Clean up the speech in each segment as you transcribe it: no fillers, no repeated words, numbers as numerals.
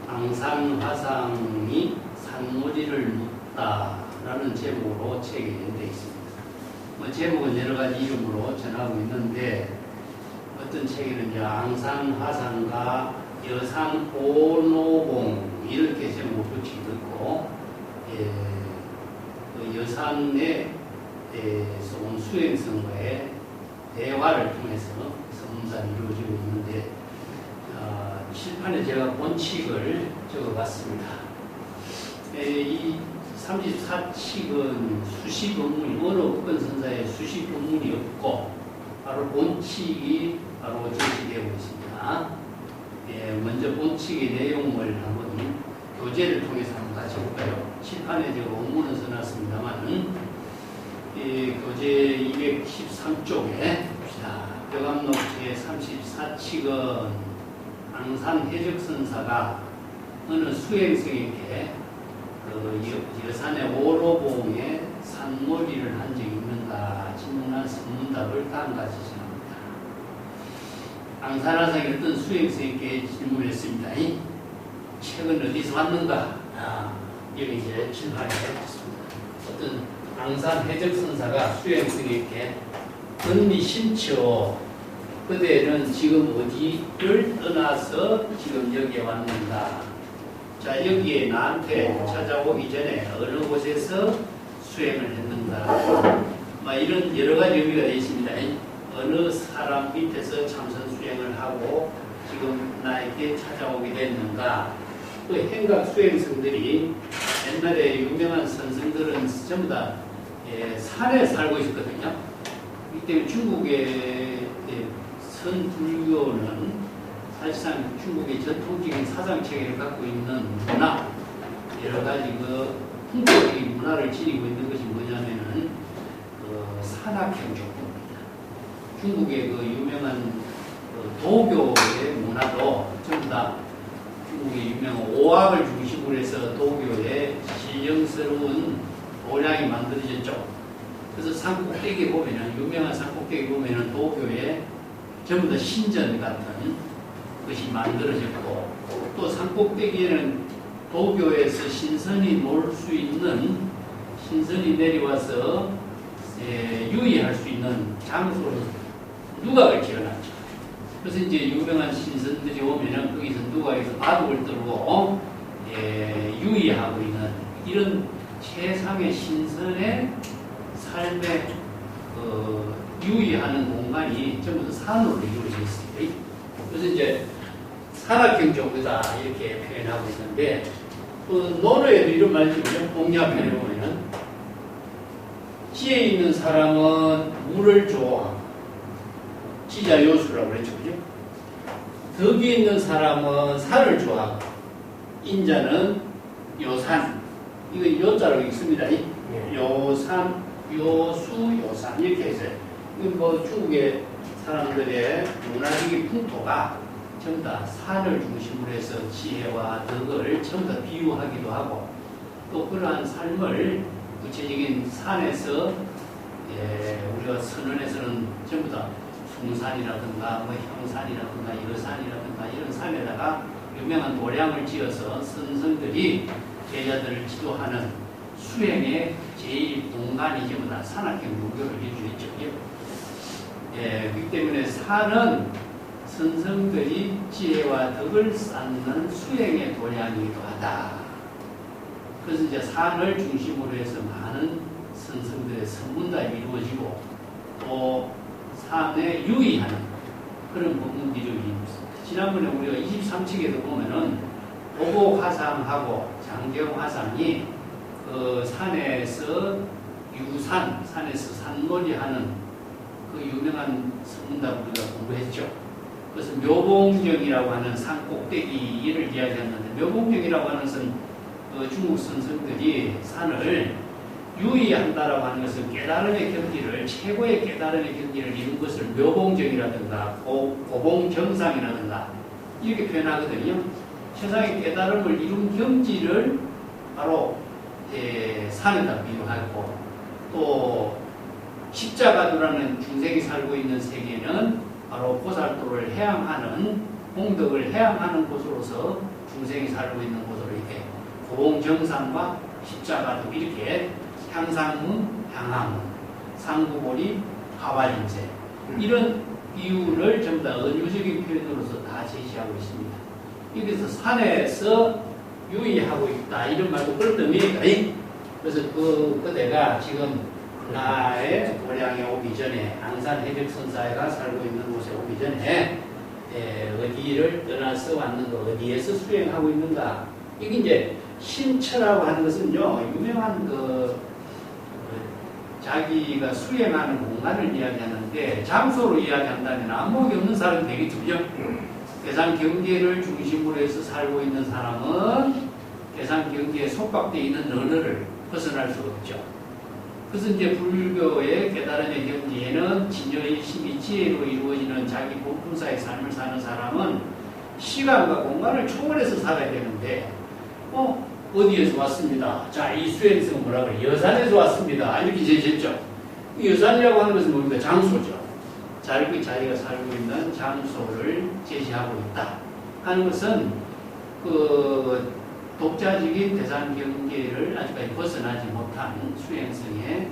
앙상화상이 산모리를 묻다라는 제목으로 책에 연되어 있습니다. 제목은 여러 가지 이름으로 전하고 있는데 어떤 책에는 이제 앙상화상과 여산오노봉 이렇게 제목을 붙이기도 있고, 그 여산의 온 수행성과의 대화를 통해서 선문단이 이루어지고 있는데, 칠판에 제가 본칙을 적어봤습니다. 이 34칙은 수시 본문이, 어느 국권선사에 수시 본문이 없고 바로 본칙이 바로 제시되고 있습니다. 먼저 본칙의 내용을 한번 교재를 통해서 한번 같이 볼까요? 칠판에 제가 원문을 써놨습니다만, 교재 213쪽에 봅시다. 벽암록 제34칙은 앙산해적선사가 어느 수행성에게 그 여산의 오로봉에 산모리를 한 적이 있는가 질문한 선문답을 다음과 같이 전합니다. 앙산화상의 어떤 수행성에게 질문했습니다. 책은 어디서 왔는가? 여기 이제 칠판에 있습니다. 어떤 앙산해적선사가 수행성에게 건미신처 그대는 지금 어디를 떠나서 지금 여기에 왔는가? 자, 여기에 나한테 찾아오기 전에 어느 곳에서 수행을 했는가? 이런 여러 가지 의미가 되어 있습니다. 어느 사람 밑에서 참선 수행을 하고 지금 나에게 찾아오게 됐는가? 또 행각 수행성들이 옛날에 유명한 선생들은 전부 다 산에 살고 있었거든요. 이 때문에 중국의 선불교는 사실상 중국의 전통적인 사상체계를 갖고 있는 문화, 여러 가지 그 풍토적인 문화를 지니고 있는 것이 뭐냐면은 산악형 족보입니다. 중국의 그 유명한 도교의 문화도 전부 다 중국의 유명한 오학을 중심으로 해서 도교의 신령스러운 도량이 만들어졌죠. 그래서 산꼭대기 보면은, 유명한 산꼭대기 보면은 도교의 전부 다 신전 같은 것이 만들어졌고, 또 산꼭대기에는 도교에서 신선이 놀 수 있는, 신선이 내려와서 유의할 수 있는 장소로 누각을 지어놨죠. 그래서 이제 유명한 신선들이 오면은 거기서 누각에서 바둑을 들고 유의하고 있는 이런 최상의 신선의 삶의 유의하는 공간이 전부 다 산으로 이루어져 있습니다. 그래서 이제 산악형 족보다 이렇게 표현하고 있는데, 논어에도 이런 말이 있거든요. 공야편에 보면은 지혜 있는 사람은 물을 좋아하고, 지자 요수라고 그랬죠, 그죠? 덕이 있는 사람은 산을 좋아하고, 인자는 요산, 이거 요자로 있습니다. 요산, 요수, 요산 이렇게 해서 중국의 사람들의 문화적인 풍토가 전부 다 산을 중심으로 해서 지혜와 덕을 전부 다 비유하기도 하고, 또 그러한 삶을 구체적인 산에서 우리가 선언에서는 전부 다 숭산이라든가 형산이라든가 여산이라든가 이런 산에다가 유명한 도량을 지어서 선성들이 제자들을 지도하는 수행의 제1공간이 전부 다 산악형 무교를 해주겠죠. 그렇기 때문에 산은 선성들이 지혜와 덕을 쌓는 수행의 도량이기도 하다. 그래서 이제 산을 중심으로 해서 많은 선성들의 선문답이 이루어지고, 또 산에 유의하는 그런 법문들이 이루어집니다. 지난번에 우리가 23칙에도 보면은 도곡화상하고 장경화상이 그 산에서 유산, 산에서 산놀이 하는 그 유명한 선문답을 우리가 공부했죠. 그래서 묘봉정이라고 하는 산 꼭대기를 이야기했는데, 묘봉정이라고 하는 것은 중국 선생들이 산을 유의한다라고 하는 것은 깨달음의 경지를, 최고의 깨달음의 경지를 이룬 것을 묘봉정이라든가 고봉정상이라든가 이렇게 표현하거든요. 세상의 깨달음을 이룬 경지를 바로 산에다 비유하고, 또 십자가도라는 중생이 살고 있는 세계는 바로 보살도를 해양하는 공덕을 해양하는 곳으로서 중생이 살고 있는 곳으로 이렇게 고봉정상과 십자가도 이렇게 향상문, 향하문, 상구보리, 가발인세 이런 비유를 전부 다 은유적인 표현으로서 다 제시하고 있습니다. 여기서 산에서 유의하고 있다 이런 말도 그런 의미니까. 그래서 그대가 지금 나의 고향에 오기 전에 앙산 해적선사회가 살고 있는 곳에 오기 전에 어디를 떠나서 왔는가, 어디에서 수행하고 있는가. 이게 이제 신처라고 하는 것은요, 유명한 자기가 수행하는 공간을 이야기하는데, 장소로 이야기한다면 안목이 없는 사람이 되겠죠. 대상 경계를 중심으로 해서 살고 있는 사람은 대상 경계에 속박되어 있는 언어를 벗어날 수 없죠. 그래서 이제 불교의 깨달음의 경지에는 진여일심이 지혜로 이루어지는 자기 본품사의 삶을 사는 사람은 시간과 공간을 초월해서 살아야 되는데, 어디에서 왔습니다. 자, 이 수행성은 뭐라 그래? 여산에서 왔습니다. 이렇게 제시했죠. 이 여산이라고 하는 것은 뭡니까? 장소죠. 자기가 살고 있는 장소를 제시하고 있다 하는 것은 독자적인 대상 경계를 아직까지 벗어나지 못한 수행성의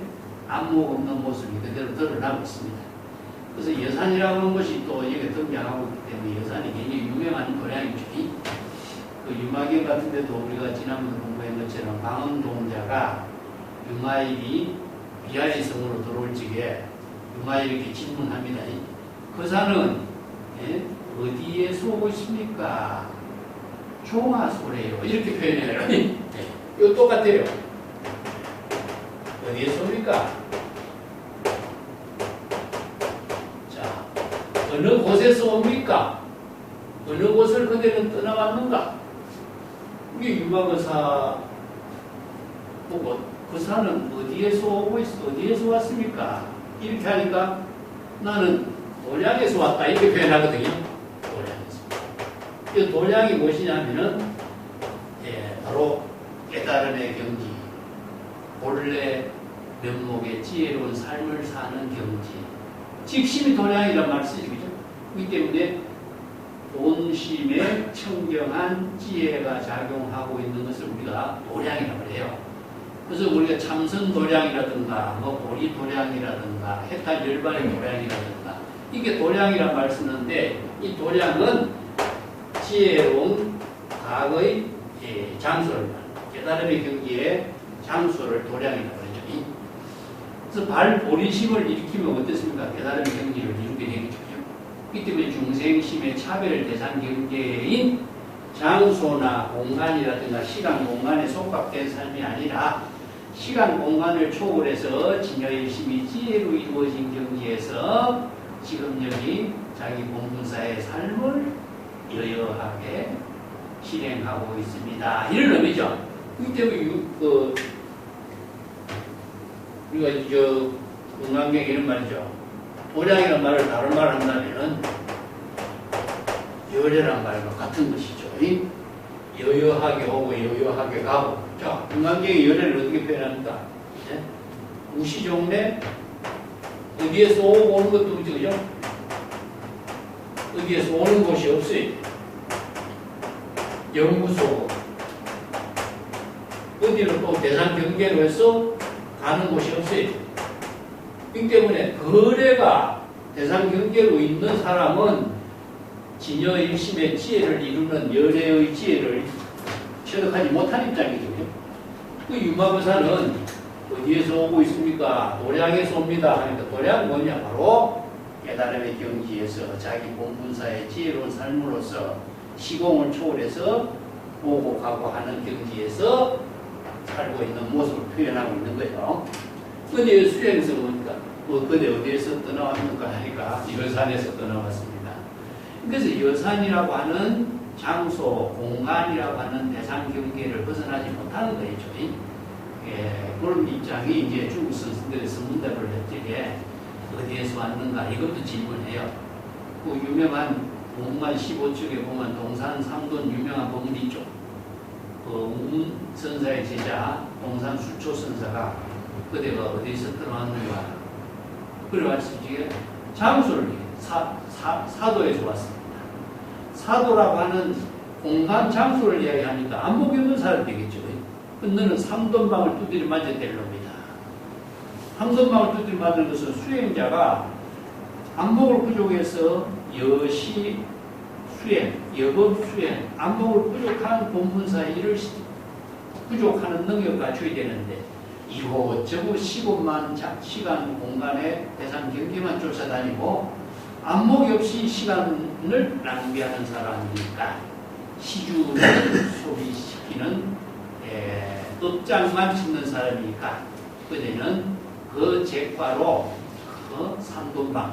안목 없는 모습이 그대로 드러나고 있습니다. 그래서 여산이라고 하는 것이 또 여기에 등장하고 있기 때문에 여산이 굉장히 유명한 고향이죠. 유마경 같은 데도 우리가 지난번에 공부한 것처럼 방언동자가 유마일이 비아리성으로 들어올 적에 유마일에게 질문합니다. 그 산은 어디에서 오고 있습니까? 종아소래요. 이렇게 표현해요. 이거 똑같아요. 어디에서 옵니까? 자, 어느 곳에서 옵니까? 어느 곳을 그대는 떠나왔는가? 이게 유마거사 보고 그 산은 어디에서 오고 있어? 어디에서 왔습니까? 이렇게 하니까 나는 도량에서 왔다 이렇게 표현하거든요. 도량에서. 이 도량이 무엇이냐면은 바로 깨달음의 경지, 본래 면목의 지혜로운 삶을 사는 경지. 직심이 도량이란 말을 쓰죠. 그렇기 때문에 본심에 청정한 지혜가 작용하고 있는 것을 우리가 도량이라고 해요. 그래서 우리가 참선 도량이라든가, 보리 도량이라든가, 해탈 열반의 도량이라든가, 이게 도량이란 말을 쓰는데, 이 도량은 지혜로운 과거의 장소를, 깨달음의 경지의 장소를 도량이라고 그러죠. 그래서 발보리심을 일으키면 어떻습니까? 깨달음의 경지를 이루게 되겠죠. 이 때문에 중생심의 차별 대상 경계인 장소나 공간이라든가 시간 공간에 속박된 삶이 아니라 시간 공간을 초월해서 진여일심이 지혜로 이루어진 경지에서 지금 여기 자기 본분사의 삶을 여여하게 실행하고 있습니다. 이런 의미죠. 이 때문에 우리가 건강경 이런 말이죠. 도량이라는 말을 다른 말을 한다면은 열애란 말과 같은 것이죠. 여여하게 오고 여여하게 가고. 자, 건강경의 열애를 어떻게 표현합니까? 무시종래 어디에서 오고 오는 것도 없죠, 그죠? 어디에서 오는 곳이 없어요. 연구소 어디로 또 대상 경계로 해서 가는 곳이 없어요. 이 때문에 거래가 대상 경계로 있는 사람은 진여일심의 지혜를 이루는 열애의 지혜를 체득하지 못한 입장이죠. 그 유마거사는 어디에서 오고 있습니까? 도량에서 옵니다. 하니까 도량은 뭐냐? 바로 깨달음의 경지에서 자기 본분사의 지혜로운 삶으로서 시공을 초월해서 오고 가고 하는 경지에서 살고 있는 모습을 표현하고 있는 거예요. 근데 수행성은 뭡니까? 그대 어디에서 떠나왔는가 하니까 여산에서 떠나왔습니다. 그래서 여산이라고 하는 장소, 공간이라고 하는 대상 경계를 벗어나지 못하는 거죠. 그런 입장이 이제 중국 선생들의 선문답을 할 적에 어디에서 왔는가 이것도 질문해요. 그 유명한 동만 15쪽에 보면 동산 삼돈 유명한 법문이 있죠. 그 선사의 제자 동산 수초 선사가 그대가 어디서 들어왔는가 그래 말씀드리게 장소를 사도에서 왔습니다. 사도라고 하는 공간 장소를 이야기하니까 안목이 없는 사람이 되겠죠. 너는 삼돈방을 두드려 맞아야 될 놈이다. 삼돈방을 두드려 맞는 것은 수행자가 안목을 부족해서 여시 수행, 여법 수행, 안목을 부족한 본문사 일을 부족하는 능력을 갖춰야 되는데 이곳저곳 15만 시간 공간의 대상 경계만 쫓아다니고 안목이 없이 시간을 낭비하는 사람이니까 시주를 소비시키는 업장만 짓는 사람이니까 그대는 그 제과로 그 삼돈방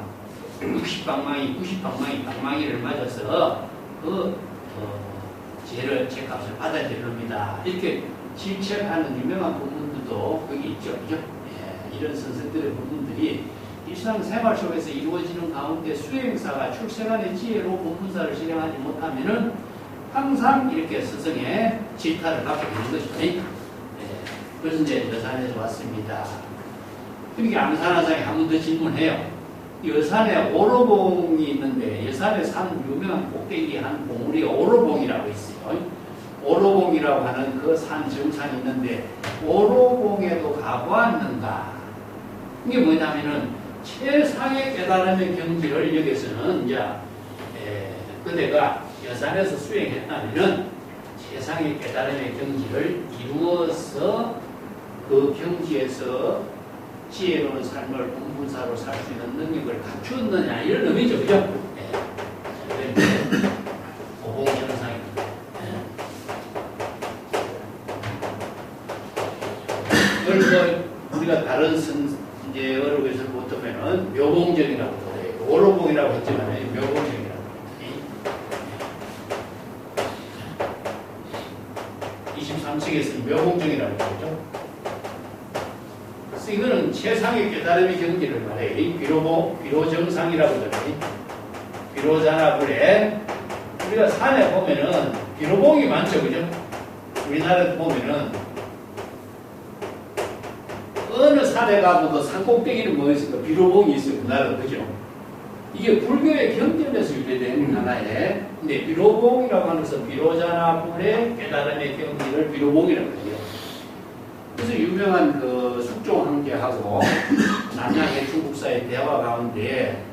60방망이, 90방망이, 방망이를 맞아서 제값을 받아야 됩니다. 이렇게 질책하는 유명한 본문들도 거기 있죠. 그죠? 이런 선생들의 본문들이 일상생활 속에서 이루어지는 가운데 수행사가 출생안의 지혜로 본문사를 실행하지 못하면은 항상 이렇게 스승의 질타를 받게 되는 것이죠. 그래서 이제 여산에서 왔습니다. 그러니까 양산화상에 한 번 더 질문해요. 여산에 오로봉이 있는데 여산에 산 유명한 꼭대기 한 봉우리 오로봉이라고 있어요. 오로봉이라고 하는 그 산 정산이 있는데 오로봉에도 가보았는가? 이게 뭐냐면은 최상의 깨달음의 경지를 여기서는 이제 그대가 여산에서 수행했다면은 최상의 깨달음의 경지를 이루어서 그 경지에서 지혜로운 삶을 본분사로 살 수 있는 능력을 갖추었느냐 이런 의미죠, 그죠? 오봉정상입니다. 그걸 우리가 다른 이제 어록에서 보면은 묘봉정이라고 해요. 오로봉이라고 했지만 묘봉정이라고. 23층에서 묘봉정이라고 했죠. 그래서 이거는 최상의 깨달음의 경지를 말해. 비로정상이라고 그러네. 비로자나불에 우리가 산에 보면은 비로봉이 많죠, 그죠? 우리나라에 보면은 어느 산에 가고도 산 꼭대기는 뭐 있을까? 비로봉이 있어요, 우리나라, 그죠? 이게 불교의 경전에서 유래된 하나의, 근데 비로봉이라고 하는 것은 비로자나불의 깨달음의 경지를 비로봉이라고 해요. 그래서 유명한 그 숙종황제하고 남양해충국사의 대화 가운데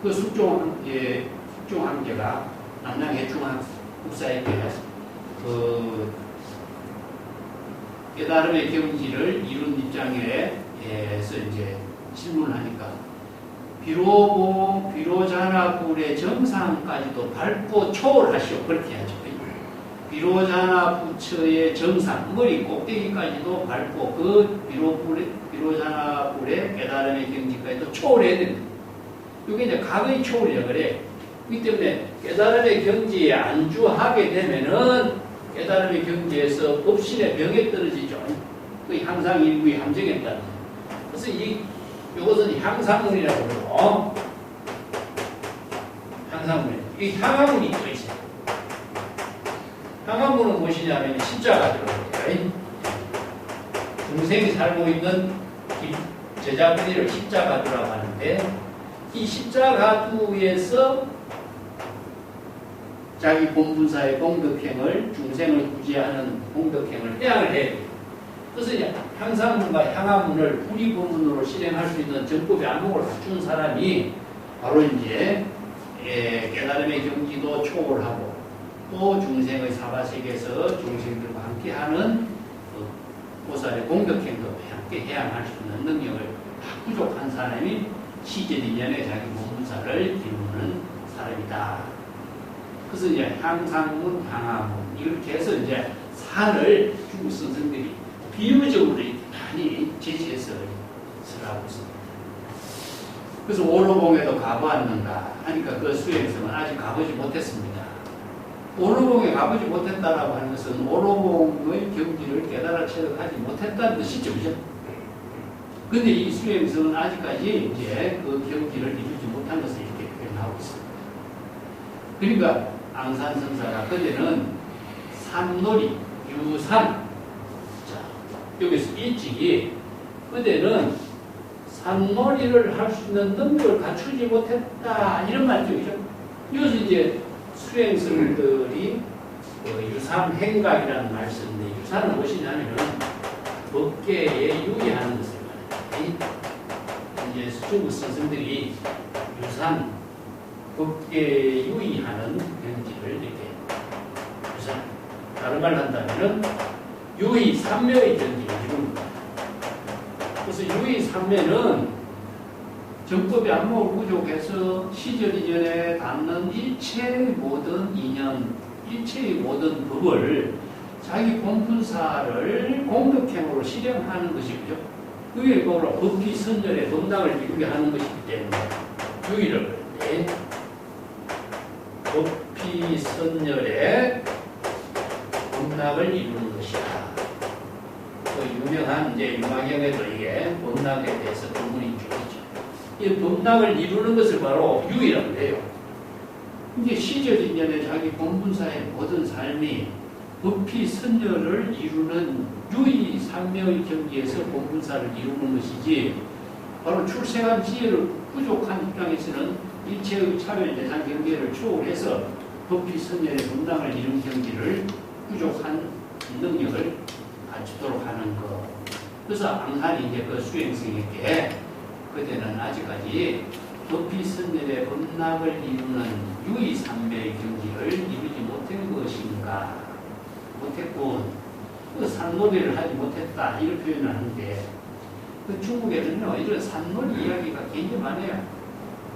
그 숙종황제가 남양해충국사에게 그 깨달음의 경지를 이룬 입장에서 이제 질문하니까 비로자나불의 정상까지도 밟고 초월하시오. 그렇게 하죠. 비로자나 부처의 정상, 머리 꼭대기까지도 밟고 그 비로자나 불의 깨달음의 경지까지도 초월해야 됩니다. 이게 이제 각의 초월이라 그래. 그렇기 때문에 깨달음의 경지에 안주하게 되면은 깨달음의 경지에서 법신의 벽에 떨어지죠. 그 향상일구의 함정에 따라. 그래서 이것은 향상문이라고 그러고, 향상문. 이 향화문이 또 있어요. 향화문은 무엇이냐면 십자가 들어가요. 중생이 살고 있는 제자분이를 십자가두라고 하는데 이 십자가두에서 자기 본분사의 공덕행을 중생을 구제하는 공덕행을 해양을 해야 돼요. 그래서 이제 향상문과 향화문을 불이법문으로 실행할 수 있는 정법의 안목을 갖춘 사람이 바로 이제 깨달음의 경지도 초월하고 또 중생의 사바세계에서 중생들과 함께하는 보살의 공덕행도 함께 해양할 수 있는 능력을 다 부족한 사람이 시제디년에 자기 본분사를 이루는 사람이다. 그래서 이제 향상문, 향화문 이렇게 해서 이제 산을 중국 선생들이 비유적으로 많이 제시해서 쓰라고 있습니다. 그래서 오로봉에도 가보았는가 하니까 그 수행성은 아직 가보지 못했습니다. 오로봉에 가보지 못했다라고 하는 것은 오로봉의 경지를 깨달아 체득하지 못했다는 뜻이죠, 그죠? 근데 이 수행성은 아직까지 이제 그 경지를 이루지 못한 것을 이렇게 표현하고 있습니다. 그러니까 앙산성사가 그때는 산놀이, 유산, 자, 여기서 일찍이 그때는 산놀이를 할 수 있는 능력을 갖추지 못했다 이런 말이죠, 그죠? 여기서 이제 수행성들이 유삼행각이라는 말을 쓰는데 유사는 무엇이냐면 법계에 유의하는 것을 말해요. 이제 중국 스승들이 유산, 법계에 유의하는 경지를 이렇게 유산, 다른 말로 한다면 유의 삼매의 경지를 이루는 거예요. 그래서 유의 삼매는 정법이 안목을 부족해서 시절 이전에 닿는 일체의 모든 인연, 일체의 모든 법을 자기 본분사를 공덕행으로 실행하는 것이고요. 그게 바로 법기 선열의 법락을 이루게 하는 것이기 때문에 유의를 할 때 법기 선열의 법락을 이루는 것이다. 그 유명한 이제 유마경에도 이게 법락에 대해서 논문이 쭉 있죠. 이 법락을 이루는 것을 바로 유의라고 해요. 이게 시절 인연에 자기 본분사의 모든 삶이 법피 선열을 이루는 유의 삼매의 경지에서 본분사를 이루는 것이지 바로 출생한 지혜를 부족한 입장에서는 일체의 차별 대상 경계를 초월해서 법피 선열의 본당을 이룬 경지를 부족한 능력을 갖추도록 하는 것. 그래서 앙산이 이제 그 수행성에게 그때는 아직까지 법피 선열의 본락을 이루는 유의 삼매의 경지를 이루지 못한 것인가? 못했군. 그 산놀이를 하지 못했다. 이런 표현을 하는데, 그 중국에는요, 이런 산놀이 이야기가 굉장히 많아요.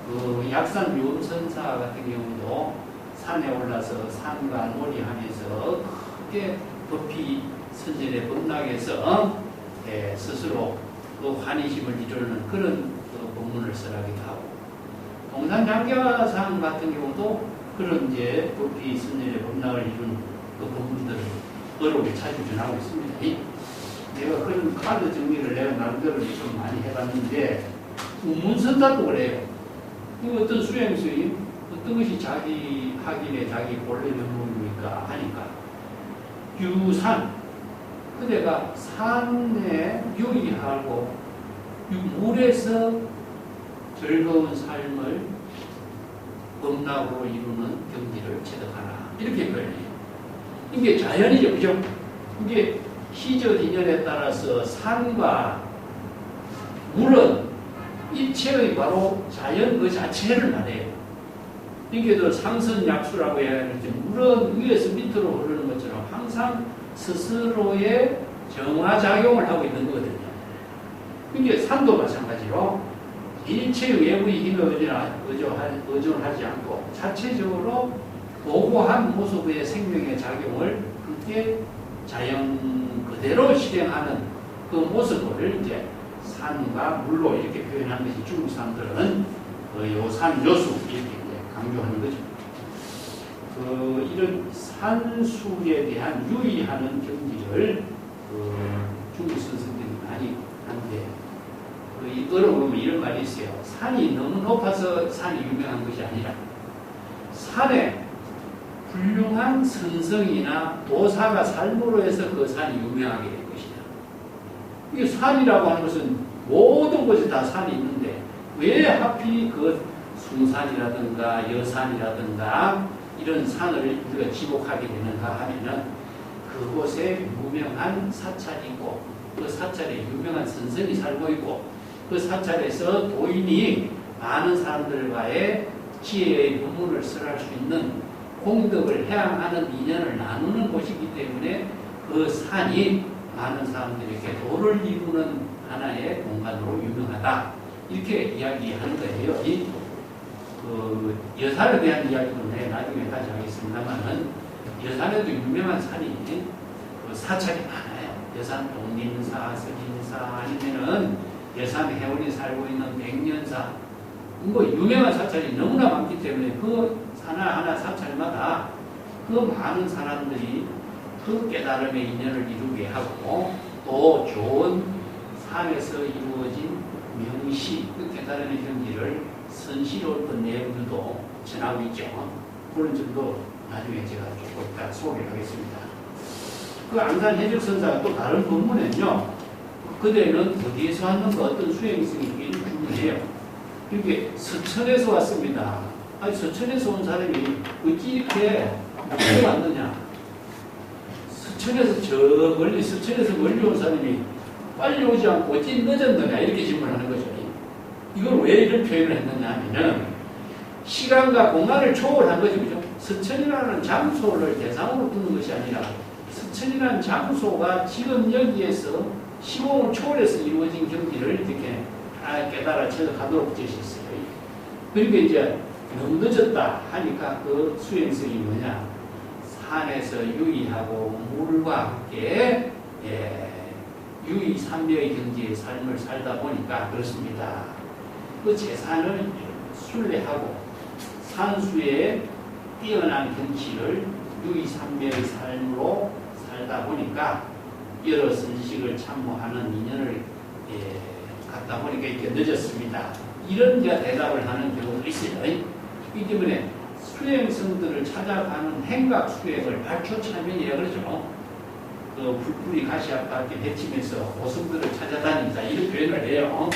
그 약산 유음선사 같은 경우도 산에 올라서 산과 놀이하면서 크게 법피 선전의 법락에서 스스로 그 환희심을 이루는 그런 그 본문을 써라기도 하고, 동산장자상 같은 경우도 그런 이제 법피 선전의 법락을 이룬 그 본문들을 어록에 자주 전하고 있습니다. 내가 그런 카드 정리를 내가 나름대로 좀 많이 해봤는데, 문선사도 그래요. 어떤 수행수님, 어떤 것이 자기 학인의 자기 본래 면목입니까? 하니까, 유산, 그대가 산에 유의하고, 물에서 즐거운 삶을 법락으로 이루는 경지를 체득하라. 이렇게 표현해요. 이게 자연이죠, 그죠? 이게 시절 인연에 따라서 산과 물은 일체의 바로 자연 그 자체를 말해요. 이게 더 상선약수라고 해야 하는지, 물은 위에서 밑으로 흐르는 것처럼 항상 스스로의 정화작용을 하고 있는 거거든요. 이게 산도 마찬가지로 일체의 외부의 힘에 의존하지 않고 자체적으로 고고한 모습의 생명의 작용을 그렇게 자연 그대로 실행하는 그 모습을 이제 산과 물로 이렇게 표현한 것이 중국 사람들은 요산, 요수 이렇게 이제 강조하는 거죠. 이런 산술에 대한 유의하는 경지를 중국 선생들이 많이 하는데, 이 어로 보면 이런 말이 있어요. 산이 너무 높아서 산이 유명한 것이 아니라 산에 훌륭한 선성이나 도사가 삶으로 해서 그 산이 유명하게 된 것이다. 이게 산이라고 하는 것은 모든 곳에 다 산이 있는데 왜 하필 그 숭산이라든가 여산이라든가 이런 산을 우리가 지목하게 되는가 하면은 그곳에 유명한 사찰이 있고 그 사찰에 유명한 선생이 살고 있고 그 사찰에서 도인이 많은 사람들과의 지혜의 법문을 설할 수 있는 공덕을 해양하는 인연을 나누는 곳이기 때문에 그 산이 많은 사람들에게 도를 이루는 하나의 공간으로 유명하다. 이렇게 이야기하는 거예요. 여산에 대한 이야기는 나중에 다시 하겠습니다만은 여산에도 유명한 산이 사찰이 많아요. 여산 동림사, 서진사 아니면은 여산 회원이 살고 있는 백년사 유명한 사찰이 너무나 많기 때문에 그 하나하나 사찰마다 그 많은 사람들이 그 깨달음의 인연을 이루게 하고 또 좋은 삶에서 이루어진 명시, 그 깨달음의 경지를 선시로웠던 내용들도 전하고 있죠. 그런 점도 나중에 제가 조금 이따 소개를 하겠습니다. 그 앙산 해적선사가 또 다른 본문에는요, 그대는 어디에서 왔는가 어떤 수행성이 중요해요. 이렇게 서천에서 왔습니다. 아니 서천에서 온 사람이 어찌 이렇게 늦게 왔느냐? 서천에서 멀리 온 사람이 빨리 오지 않고 어찌 늦었느냐? 이렇게 질문하는 거죠. 이걸 왜 이런 표현을 했느냐 하면은 시간과 공간을 초월한 거죠. 그죠? 서천이라는 장소를 대상으로 두는 것이 아니라 서천이라는 장소가 지금 여기에서 시공을 초월해서 이루어진 경기를 이렇게 깨달아 체득하도록 제시했어요. 그러니까 이제 너무 늦었다 하니까 그 수행성이 뭐냐? 산에서 유의하고 물과 함께 유의삼배의 경지의 삶을 살다 보니까 그렇습니다. 그 재산을 순례하고 산수의 뛰어난 경치를 유의삼배의 삶으로 살다 보니까 여러 선식을 참모하는 인연을 갖다 보니까 이렇게 늦었습니다. 이런 대답을 하는 경우도 있어요. 이 때문에 수행성들을 찾아가는 행각 수행을 발초참연이라 그러죠. 그 불풀이 가시아까 이렇게 배치면서 고성들을 찾아다닌다 이런 표현을 해요.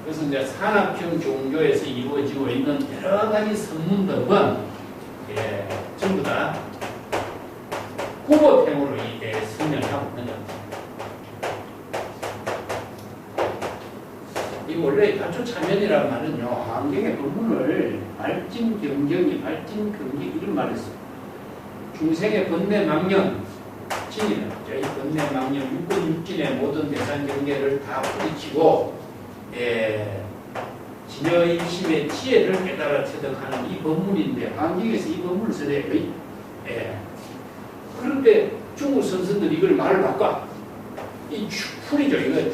그래서 이제 산악형 종교에서 이루어지고 있는 여러 가지 선문들은 전부 다 후보템으로 설명하고 있는 겁니다. 이 원래 발초참연이라는 말은요, 환경의 부분을 발진경경이, 발진경기 이런 말을 써요. 중생의 번뇌망령, 진이는 이 번뇌망령, 육근육진의 모든 대상 경계를 다 뿌리치고 진여인심의 지혜를 깨달아 체득하는 이 법문인데 환경에서 이 법문을 써야 돼요. 그런데 중국 선생들이 이걸 말을 바꿔. 이 풀이죠. 이거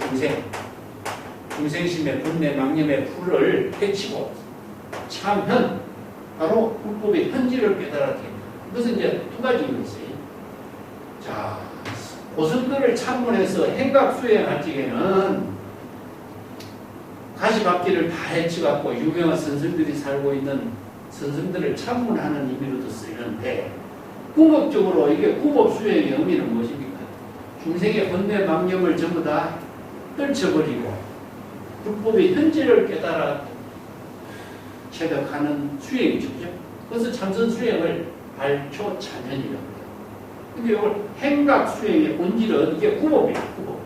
중생심의 분내 망념의 풀을 해치고 참현, 바로 불법의 현지를 깨달았게. 그것은 이제 두 가지가 있어요. 자, 고성들을 참문해서 행각 수행할 적에는 가시밭길을 다 해치갖고 유명한 선생들이 살고 있는 선생들을 참문하는 의미로도 쓰이는데, 궁극적으로 이게 구법 수행의 의미는 무엇입니까? 중생의 번뇌 망념을 전부 다 떨쳐버리고 불법의 현재를 깨달아 체득하는 수행이죠. 그래서 참선 수행을 발초참연이라고 해요. 근데 이걸 행각 수행의 본질은 이게 구법이에요. 구법.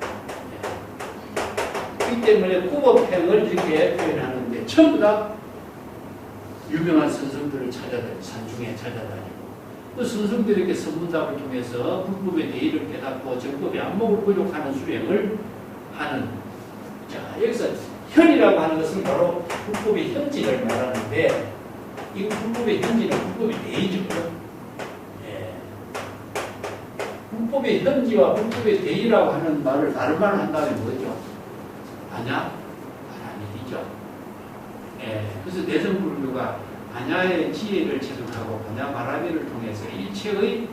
그렇기 때문에 구법행을 이렇게 표현하는데 전부 다 유명한 선생들을 찾아다니고 산중에 찾아다니고 그 선생들에게 선문답을 통해서 불법의 대의를 깨닫고 정법의 안목을 부족하는 수행을 하는. 자, 여기서 현이라고 하는 것은 바로 불법의 현지를 말하는데, 이 불법의 현지는 불법의 대의죠. 불법의 현지와 불법의 대의라고 하는 말을 다른 말을 한다면 뭐죠? 아냐? 바라밀이죠. 그래서 대승불교가 아냐의 지혜를 체득하고 아냐 바라밀을 통해서 일체의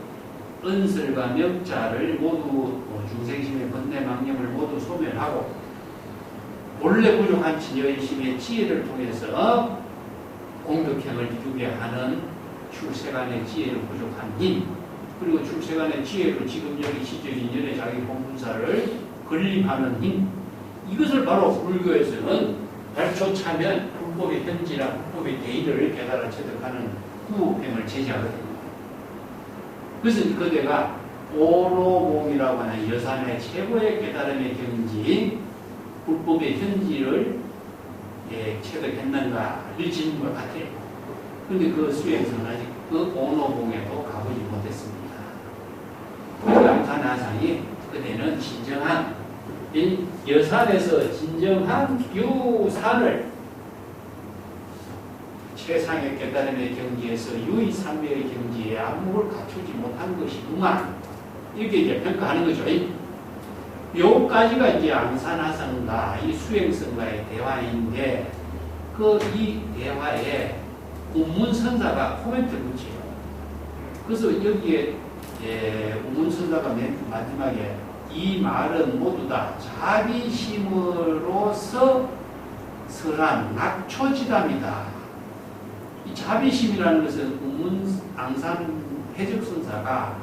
은설과 명자를 모두 중생심의 번뇌 망념을 모두 소멸하고 본래 부족한 진여의심의 지혜를 통해서 공덕행을 이루게 하는 출세간의 지혜를 부족한 힘, 그리고 출세간의 지혜로 지금 여기 시적 인연의 자기 공분사를 건립하는 힘, 이것을 바로 불교에서는 발초참연, 불법의 현지나 불법의 대의를 깨달아 체득하는 구법행을 제시하거든요. 그래서 그대가 오로봉이라고 하는 여산의 최고의 깨달음의 경지, 불법의 현지를 체득했는가를 질문과 같아요. 그런데 그 수행성은 아직 그 오노봉에도 가보지 못했습니다. 양산하상이 그대는 진정한 이 여산에서 진정한 유산을 최상의 깨달음의 경지에서 유의삼배의 경지에 안목을 갖추지 못한 것이구만, 이렇게 이제 평가하는 거죠. 요까지가 이제 앙산하상과 이 수행성과의 대화인데, 이 대화에 운문선사가 코멘트를 붙여요. 그래서 여기에 운문선사가 맨 마지막에 이 말은 모두 다 자비심으로서 설한 낙초지담이다. 이 자비심이라는 것은 운문앙산 해적선사가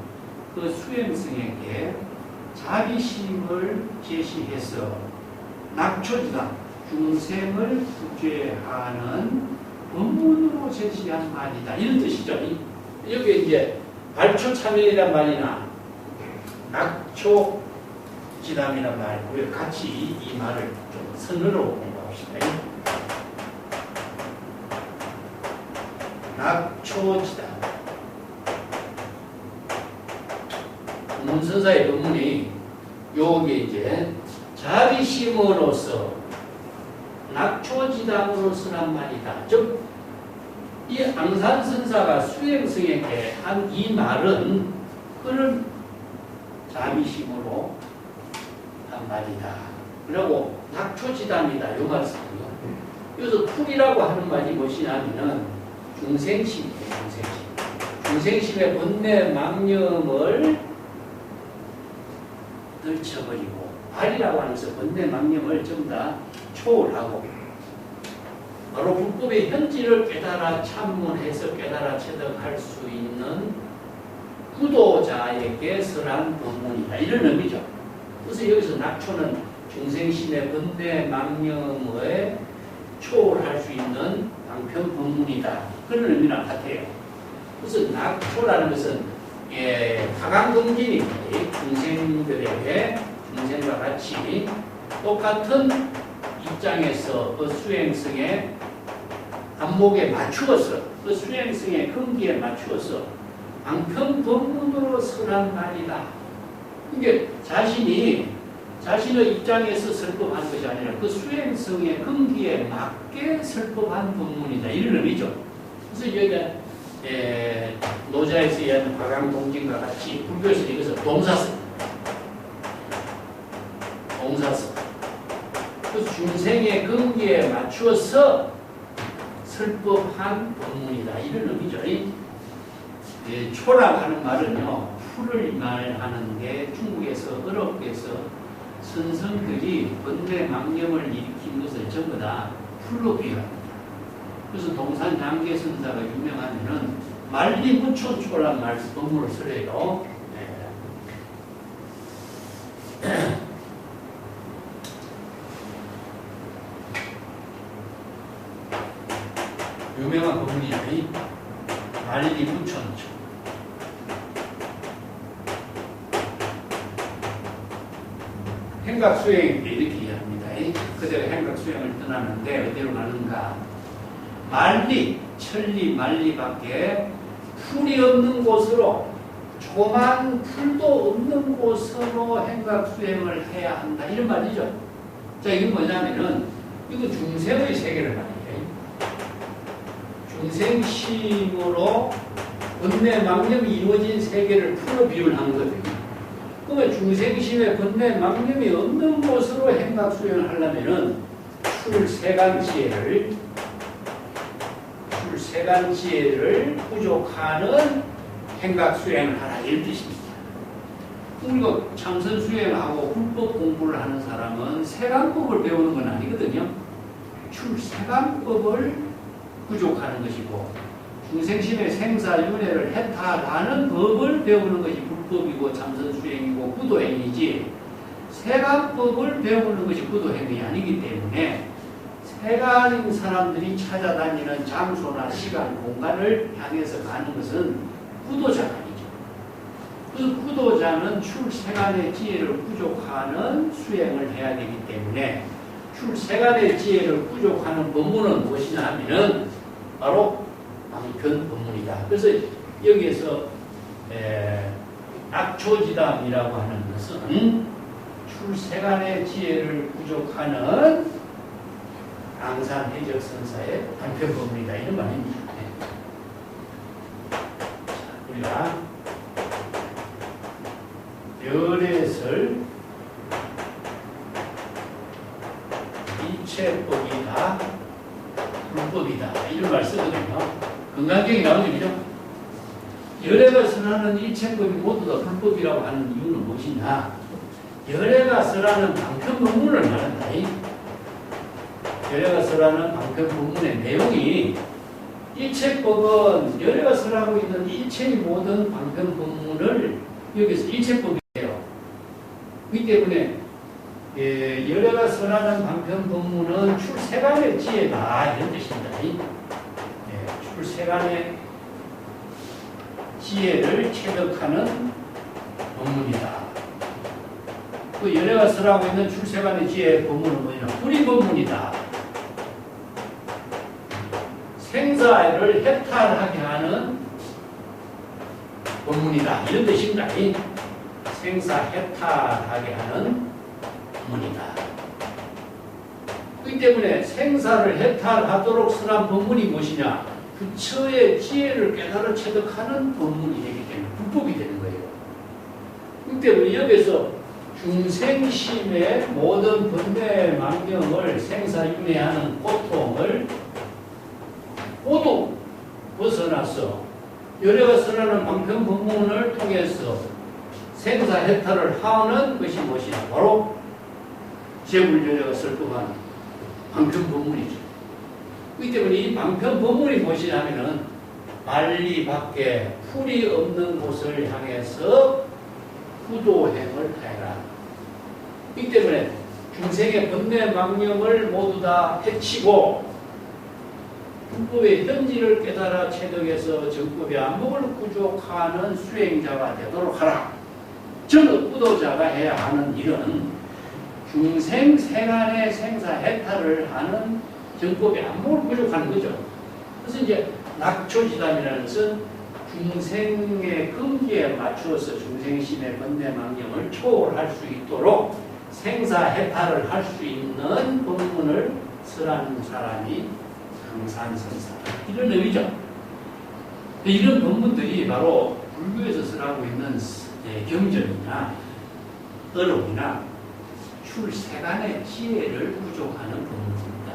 그 수행성에게 자비심을 제시해서 낙초지다. 중생을 구제하는 법문으로 제시한 말이다. 이런 뜻이죠. 여기 이제 발초참여이란 말이나 낙초지담이란 말, 우리가 같이 이 말을 좀 선으로 공부합시다. 낙초지담. 문선사의 법문이 여기 이제 자비심으로서 낙초지담으로서란 말이다. 즉, 이 앙산선사가 수행승에게 한 이 말은 그런 자비심으로 한 말이다. 그리고 낙초지담이다. 요 말씀이요. 여기서 풀이라고 하는 말이 무엇이냐면은 중생심이에요. 중생심의 번뇌 망념을 떨쳐버리고, 발이라고 하는 것은 번뇌 망념을 전부 다 초월하고, 바로 불법의 현지를 깨달아 참문해서 깨달아 체득할 수 있는 구도자에게 설한 법문이다. 이런 의미죠. 그래서 여기서 낙초는 중생심의 번뇌 망념에 초월할 수 있는 방편 법문이다. 그런 의미랑 같아요. 그래서 낙초라는 것은 가강동진입니다. 중생들에게 중생과 같이 똑같은 입장에서 그 수행성의 안목에 맞추어서 그 수행성의 근기에 맞추어서 방편법문으로 설한 말이다. 이게 자신의 입장에서 설법한 것이 아니라 그 수행성의 근기에 맞게 설법한 법문이다. 이런 의미죠. 그래서 여기가 노자에서 얘기하는 화강동진과 같이 불교에서 이것을 동사성. 그 중생의 근기에 맞추어서 설법한 법문이다. 이런 의미죠. 초라고 하는 말은요, 풀을 말하는 게 중국에서 어렵게 해서 선성들이 번뇌 망념을 일으킨 것을 전부 다 풀로 비유합니다. 그래서 동산 장계 선사가 유명하면은 만리무천초란 말 법문을 쓰래요. 유명한 법문이야. 만리무천초. 행각수행 이렇게 이해합니다. 그대로 행각수행을 떠나는데 어디로 가는가? 만리, 천리, 만리밖에 풀이 없는 곳으로, 조그만 풀도 없는 곳으로 행각수행을 해야 한다. 이런 말이죠. 자, 이게 뭐냐면은 이거 중생의 세계를 말이에요. 중생심으로 번뇌 망념이 이루어진 세계를 풀로 비유를 한 거거든요. 그러면 중생심의 번뇌 망념이 없는 곳으로 행각수행을 하려면은 출세간지혜를 부족하는 행각수행을 하라. 이런 뜻입니다. 우리가 참선수행하고 불법 공부를 하는 사람은 세간법을 배우는 건 아니거든요. 출세간법을 부족하는 것이고, 중생심의 생사윤회를 해탈하는 법을 배우는 것이 불법이고 참선수행이고 구도행위지, 세간법을 배우는 것이 구도행위 아니기 때문에 세간인 사람들이 찾아다니는 장소나 시간, 공간을 향해서 가는 것은 구도자가 아니죠. 그래서 구도자는 출세간의 지혜를 부족하는 수행을 해야 되기 때문에 출세간의 지혜를 부족하는 법문은 무엇이냐 하면은 바로 방편 법문이다. 그래서 여기에서 낙초지담이라고 하는 것은 출세간의 지혜를 부족하는 앙산해적선사의 방편 법문이다. 이런 말입니다. 우리가 열애설 이체법이다, 불법이다. 이런 말 쓰거든요. 건강경에 나오는 얘기죠. 열애가 설하는 일체법이 모두 다 불법이라고 하는 이유는 무엇이냐? 열애가 설하는 방편 법문을 말한다. 열애가 설하는 방편 법문의 내용이, 일체법은 열애가 설하고 있는 일체의 모든 방편 법문을 여기서 일체법이에요. 그렇기 때문에 열애가 선하는 방편 법문은 출세간의 지혜다 이런 뜻입니다. 출세간의 지혜를 체득하는 법문이다. 그 열애가 설하고 있는 출세간의 지혜의 법문은 뭐냐? 불이 법문이다. 생사를 해탈하게 하는 법문이다. 이런 뜻입니다. 생사 해탈하게 하는 법문이다. 그렇기 때문에 생사를 해탈하도록 설한 법문이 무엇이냐? 부처의 지혜를 깨달아 체득하는 법문이 되기 때문에 불법이 되는 거예요. 그렇기 때문에 여기서 중생심의 모든 번뇌 망경을 생사윤회하는 고통을 모두 벗어나서 열애가 선하는 방편 법문을 통해서 생사해탈을 하는 것이 무엇이냐? 바로 제불열애가 설법한 방편 법문이죠. 그렇기 때문에 이 방편 법문이 무엇이냐 하면은 만리 밖에 풀이 없는 곳을 향해서 후도행을 하여라. 그렇기 때문에 중생의 번뇌 망령을 모두 다 해치고 불법의 현지를 깨달아 체득해서 정법의 안목을 구족하는 수행자가 되도록 하라. 즉 후도자가 해야 하는 일은 중생 세간의 생사해탈을 하는 정법의 안목을 구족하는 거죠. 그래서 이제 낙초지담이라는 것은 중생의 금기에 맞추어서 중생심의 번뇌 망령을 초월할 수 있도록 생사해탈을 할 수 있는 법문을 설하는 사람이 강산선사 이런 의미죠. 이런 법문들이 바로 불교에서 설하고 있는 경전이나 어록이나 출세간의 지혜를 부족하는 법문입니다.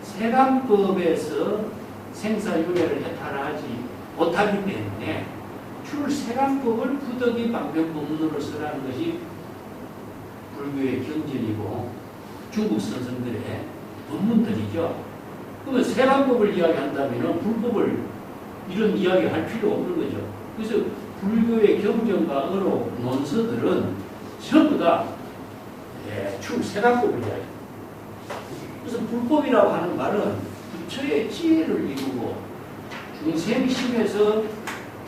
세간법에서 생사윤회를 해탈하지 못하기 때문에 출세간법을 부득이 방편 법문으로 설하는 것이 불교의 경전이고 중국 선생들의 법문들이죠. 그러면 세간법을 이야기한다면 불법을 이런 이야기 할 필요 없는 거죠. 그래서 불교의 경전과 어록, 논서들은 전부 다 출세간법을 이야기합니다. 그래서 불법이라고 하는 말은 부처의 지혜를 이루고 중생심에서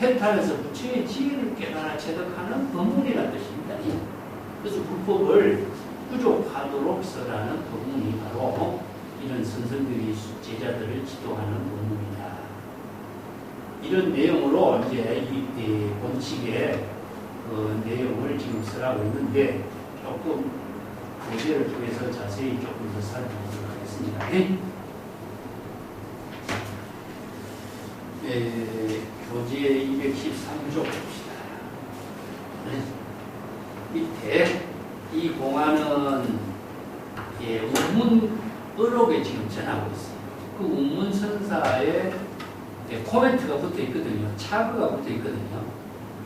해탈해서 부처의 지혜를 깨달아 체득하는 법문이라는 뜻입니다. 그래서 불법을 부족하도록 설하는 법문이 바로 이런 선생들이 제자들을 지도하는 법문이다. 이런 내용으로 이제 이 본칙의 내용을 지금 설하고 있는데 조금 교재를 통해서 자세히 조금 더 살펴보도록 하겠습니다. 교재 213조 봅시다. 밑에 이 공안은 우문 어록에 지금 전하고 있어요. 그 운문선사에 코멘트가 붙어 있거든요. 차그가 붙어 있거든요.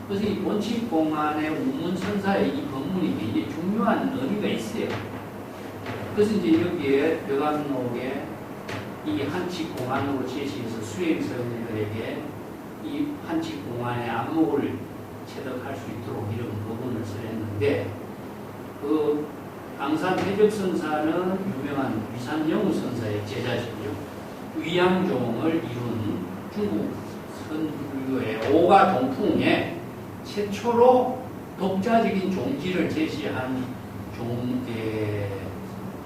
그래서 이 본칙공안의 운문선사의 이 법문이 굉장히 중요한 의미가 있어요. 그래서 이제 여기에 벽안록에 이 한칙공안으로 제시해서 수행성들에게 이 한칙공안의 안목을 체득할 수 있도록 이런 법문을 설했는데 그 앙산해적선사는 유명한 위산영우선사의 제자시죠. 위양종을 이룬 중국 선불교의 오가 동풍에 최초로 독자적인 종지를 제시한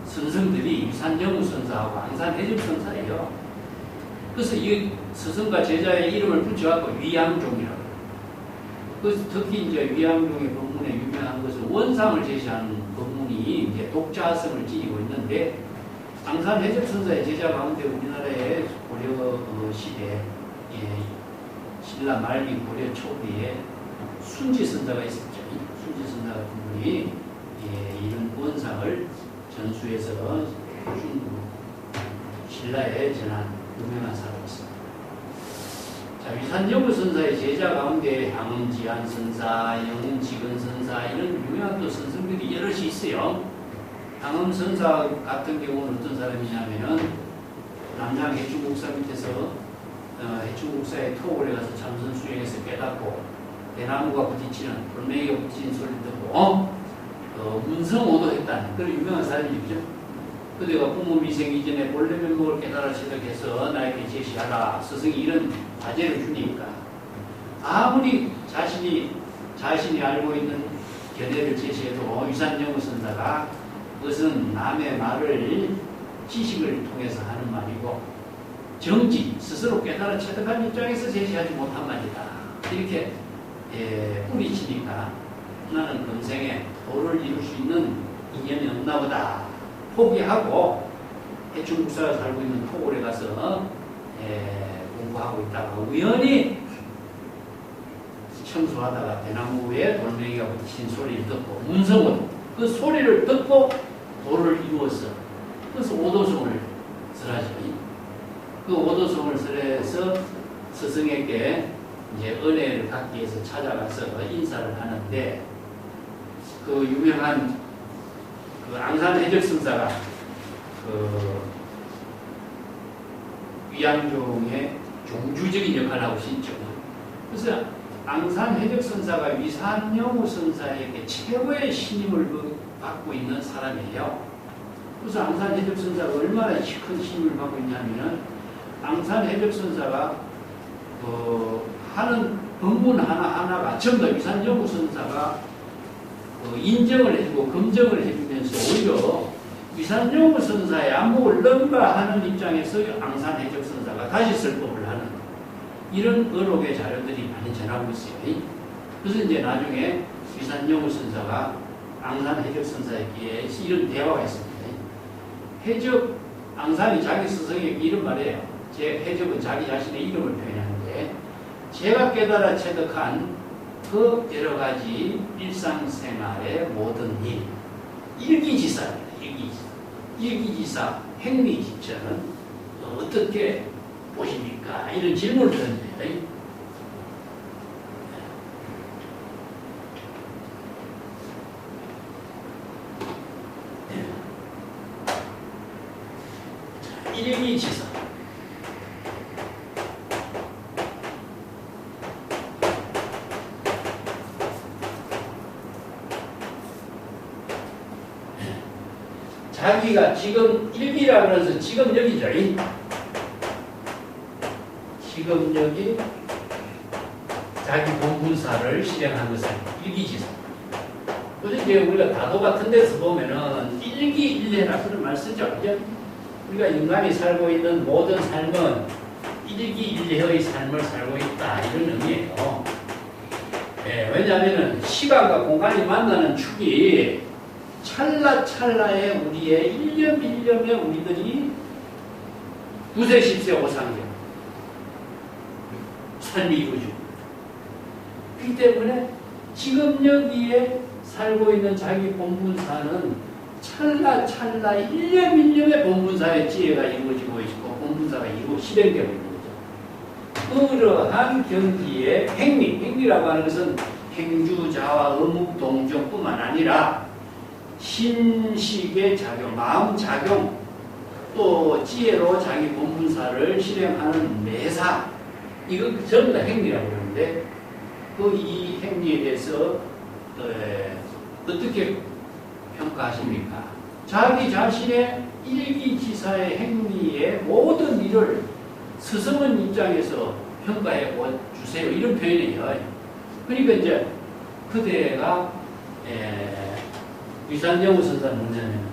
선생들이 위산영우선사하고 앙산해적선사예요. 그래서 이 스승과 제자의 이름을 붙여갖고 위양종이라고. 그래서 특히 이제 위양종의 법문에 유명한 것은 원상을 제시하는 법문이 이제 독자성을 지니고 있는데 앙산해적선사의 제자 가운데 우리나라의 고려 시대 신라 말기 고려 초기에 순지선사가 있었죠. 순지선사 같은 분이 이런 원상을 전수해서 중국 신라에 전한 유명한 사람이었습니다. 자, 위산영우선사의 제자 가운데 향음지한선사, 영음지근선사 이런 유명한 또 선생들이 여럿이 있어요. 향음선사 같은 경우는 어떤 사람이냐면은 남양 해충국사 밑에서 해충국사에 토굴에 가서 참선 수행해서 깨닫고 대나무가 부딪히는 돌멩이가 부딪히는 소리를 듣고 문성오도했다는 그런 유명한 사람이죠. 그대가 부모 미생 이전에 본래 면목을 깨달아 체득해서 나에게 제시하라. 스승이 이런 과제를 주니까 아무리 자신이 알고 있는 견해를 제시해도 유산영우 선사가 그것은 남의 말을 지식을 통해서 하는 말이고 정지, 스스로 깨달아 체득한 입장에서 제시하지 못한 말이다. 이렇게 뿌리치니까 나는 금생에 도를 이룰 수 있는 인연이 없나 보다. 포기하고 해충국사가 살고 있는 토굴에 가서 공부하고 있다가 우연히 청소하다가 대나무에 돌멩이가 부딪힌 소리를 듣고 문성원 그 소리를 듣고 도를 이루었어. 그래서 오도성을 설하죠. 그 오도성을 설해서 스승에게 이제 은혜를 갖기 위해서 찾아가서 인사를 하는데 그 유명한 그 앙산해적선사가 그 위안종의 종주적인 역할을 하고 있죠. 그래서 앙산해적선사가 위산영우 선사에게 최고의 신임을 받고 있는 사람이에요. 그래서 앙산해적선사가 얼마나 큰 신임을 받고 있냐면은 앙산해적선사가 하는 법문 하나하나가 전부 다 위산영우 선사가 인정을 해주고 검증을 해주면서 오히려 위산영우 선사의 안목을 능가하는 입장에서 앙산해적선사가 다시 설법을 하는 이런 의록의 자료들이 많이 전하고 있어요. 그래서 이제 나중에 위산영우 선사가 앙산해적선사에게 이런 대화가 있습니다. 해적, 앙산이 자기 스승에게 이런 말이에요. 해적은 자기 자신의 이름을 표현하는데 제가 깨달아 체득한 그 여러 가지 일상생활의 모든 일, 일기지사입니다. 일기지사, 행리지처는 어떻게 보십니까? 이런 질문을 드립니다. 일기지사. 자기가 지금 일기라 그래서 지금 여기죠. 지금 여기 자기 본분사를 실행한 것은 일기지사. 그래서 이제 우리가 다도 같은 데서 보면은 일기일례라 그런 말 쓰죠. 그죠? 우리가 인간이 살고 있는 모든 삶은 일기일례의 삶을 살고 있다. 이런 의미예요. 왜냐하면 시간과 공간이 만나는 축이 찰나찰나에 우리의 일념일념에 우리들이 9세 10세 오상경 삶이 이루어지고 그렇기 때문에 지금 여기에 살고 있는 자기 본분사는 찰나찰나 일념일념의 본분사의 지혜가 이루어지고 있고 본분사가 실행되고 있는 거죠. 그러한 경지의 행리라고 하는 것은 행주자와 의묵동정뿐만 아니라 신식의 작용, 마음 작용, 또 지혜로 자기 본분사를 실행하는 매사, 이거 전부 다 행리라고 그러는데 그 이 행리에 대해서 어떻게 평가하십니까? 자기 자신의 일기지사의 행리의 모든 일을 스승은 입장에서 평가해 주세요. 이런 표현이에요. 그러니까 이제 그대가 위산영우 선사는 뭐냐면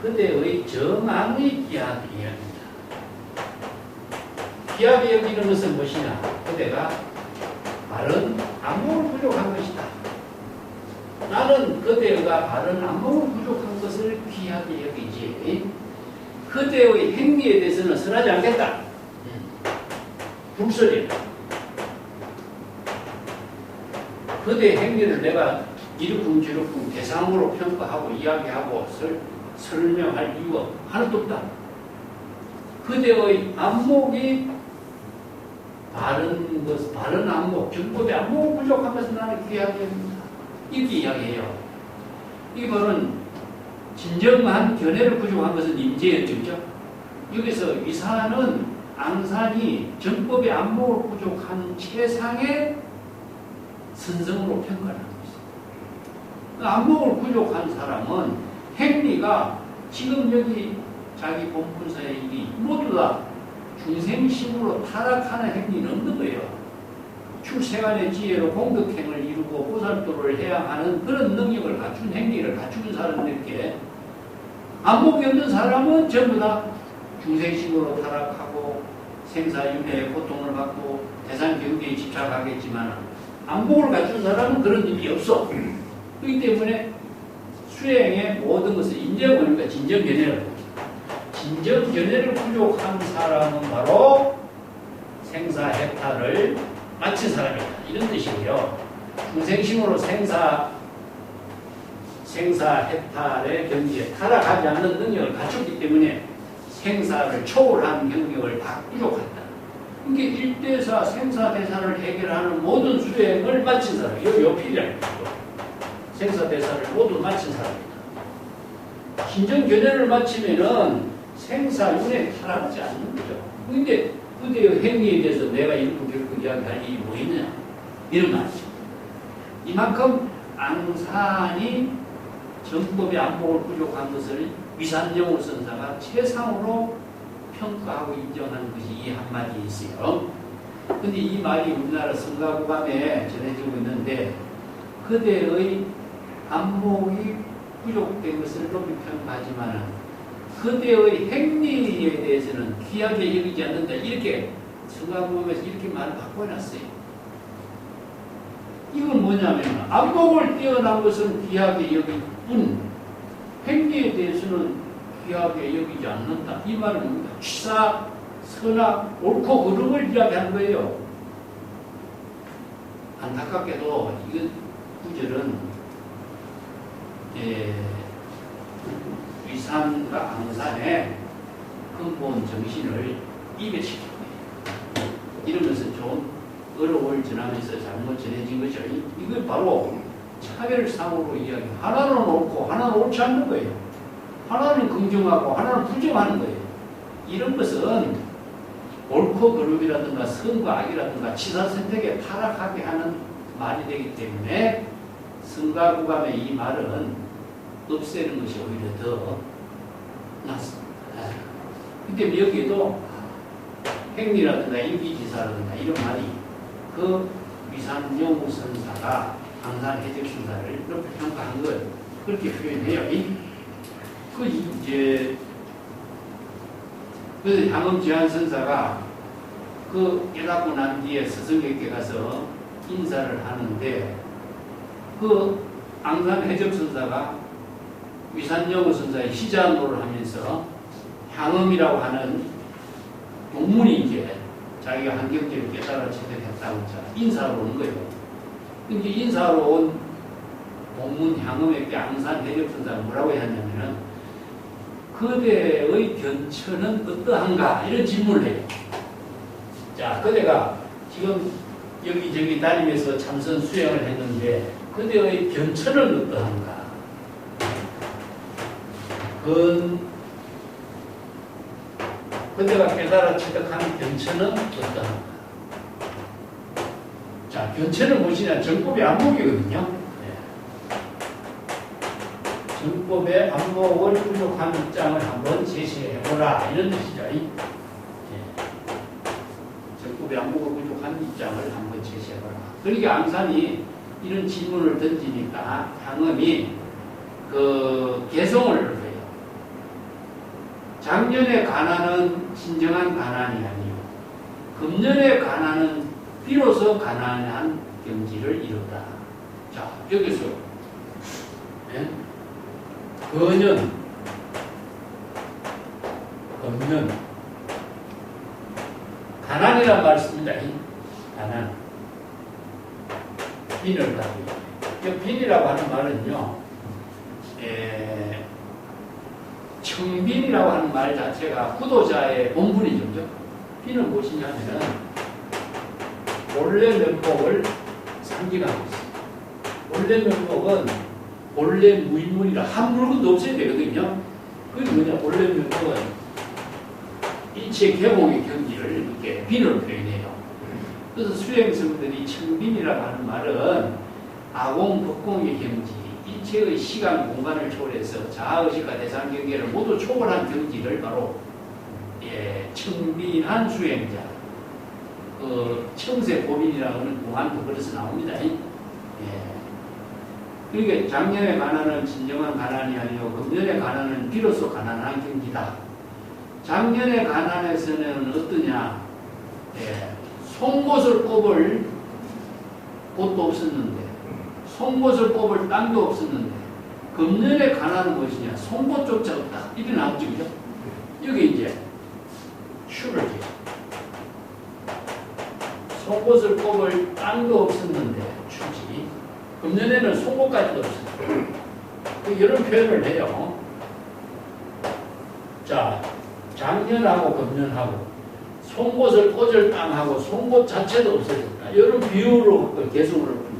그대의 정황의 기하게 이야기입니다. 기하게 여기는 것은 무엇이냐? 그대가 바른 안목을 부족한 것이다. 나는 그대가 바른 안목을 부족한 것을 귀하게 여기지 그대의 행위에 대해서는 설하지 않겠다. 불설이다. 그대의 행위를 내가 이르쿵지르쿵 대상으로 평가하고 이야기하고 설명할 이유가 하나도 없다. 그대의 안목이 바른 안목, 정법의 안목을 부족한 것은 나는 귀하게 합니다. 이렇게 이야기해요. 이거는 진정한 견해를 부족한 것은 임재였죠. 여기서 위산은 앙산이 정법의 안목을 부족한 최상의 선성으로 평가를 하고 있습니다. 안목을 부족한 사람은 행리가 지금 여기 자기 본분서의 일이 모두 다 중생심으로 타락하는 행리는 없는 거예요. 출생안의 지혜로 공덕행을 이루고 보살도를 해야 하는 그런 능력을 갖춘 행리를 갖춘 사람들께 안목이 없는 사람은 전부 다 중생심으로 타락하고 생사윤회의 고통을 받고 대상 경계에 집착하겠지만 안목을 갖춘 사람은 그런 일이 없어. 그렇기 때문에 수행의 모든 것을 인정하니까 진정견해를 진정견해를 부족한 사람은 바로 생사해탈을 마친 사람이다. 이런 뜻이고요. 중생심으로 생사해탈의 경지에 타락하지 않는 능력을 갖췄기 때문에 생사를 초월한 경력을 다 부족한다. 이게 일대사 생사대사를 해결하는 모든 수행을 마친 사람이에요. 요필이라는 거죠. 생사대사를 모두 마친 사람이다. 진정견해를 마치면은 생사윤회 탈하지 않는 거죠. 근데 그대의 행위에 대해서 내가 이렇게 결코 이야기할 일이 뭐 있느냐? 이런 말이죠. 이만큼 앙산이 정법의 안목을 부족한 것을 위산영호 선사가 최상으로 평가하고 인정하는 것이 이 한마디에 있어요. 근데 이 말이 우리나라 성가구감에 전해지고 있는데 그대의 안목이 부족된 것을 높이 평가하지만 그대의 행리에 대해서는 귀하게 여기지 않는다. 이렇게 성가구감에서 이렇게 말을 바꿔놨어요. 이건 뭐냐면 안목을 뛰어난 것은 귀하게 여길 뿐 행리에 대해서는 귀하게 여기지 않는다. 이 말은 뭡니까? 취사, 선악, 옳고 그름을 이야기하는 거예요. 안타깝게도 이 구절은 위산과 앙산의 근본 정신을 입에시키는 거예요. 이러면서 좀 어려움을 전하면서 잘못 전해진 거죠. 이걸 바로 차별상으로 이야기. 하나는 옳고 하나는 옳지 않는 거예요. 하나는 긍정하고 하나는 부정하는 거예요. 이런 것은 옳고 그름이라든가 선과 악이라든가 치사 선택에 타락하게 하는 말이 되기 때문에 성가구감의 이 말은 없애는 것이 오히려 더 낫습니다. 그때 여기에도 행리라든가 일기지사라든가 이런 말이 그 위산영호 선사가 앙산해적선사를 높이 평가한 걸 그렇게 표현해요. 그래서 향음지한선사가 그 깨닫고 난 뒤에 스승에게 가서 인사를 하는데 그 앙산해적선사가 위산영호 선사의 시자노를 하면서 향음이라고 하는 논문이 이제 자기가 한경제를 깨달아 체득했다고 인사로 오는 거예요. 근데 인사로 온 논문 향음에게 앙산해적선사가 뭐라고 했냐면은 그대의 견처는 어떠한가? 이런 질문을 해요. 자, 그대가 지금 여기저기 다니면서 참선 수행을 했는데 그대의 견처는 어떠한가? 그대가 깨달아 체득한 견처는 어떠한가? 자, 견처는 무엇이냐? 정법의 안목이거든요. 정법의 안목을 부족한 입장을 한번 제시해보라. 이런 뜻이죠. 정법의 안목을 부족한 입장을 한번 제시해보라. 그러니까 앙산이 이런 질문을 던지니까 향음이 개성을 해요. 작년의 가난은 진정한 가난이 아니요. 금년의 가난은 비로소 가난한 경지를 이루다. 자, 여기서 금년, 가난이란 말을 씁니다. 가난. 빈을 가지고. 빈이라고 하는 말은요, 청빈이라고 하는 말 자체가 구도자의 본분이죠. 그죠? 빈은 무엇이냐면은, 본래 면목을 상징하고 있습니다. 본래 면목은 본래 무인물이라 한 물건도 없어야 되거든요. 그게 뭐냐? 본래 면목은 일체 개공의 경지를 이렇게 빈으로 표현해요. 그래서 수행성들이 청빈이라고 하는 말은 아공, 법공의 경지, 일체 일체의 시간, 공간을 초월해서 자아의식과 대상 경계를 모두 초월한 경지를 바로 청빈한 수행자, 청세 고민이라는 공안도 그래서 나옵니다. 그러니까 작년의 가난은 진정한 가난이 아니고 금년의 가난은 비로소 가난한 경지다. 작년의 가난에서는 어떠냐? 송곳을 꼽을 곳도 없었는데, 송곳을 꼽을 땅도 없었는데, 금년의 가난은 무엇이냐? 송곳조차 없다. 이게 나왔죠, 그죠? 여기 이제 슈를지. 송곳을 꼽을 땅도 없었는데, 추지. 금년에는 송곳까지도 없었어요. 이런 표현을 해요. 자, 작년하고 금년하고 송곳을 꽂을 땅하고 송곳 자체도 없어졌다. 이런 비유로 개성을 푸는 거예요.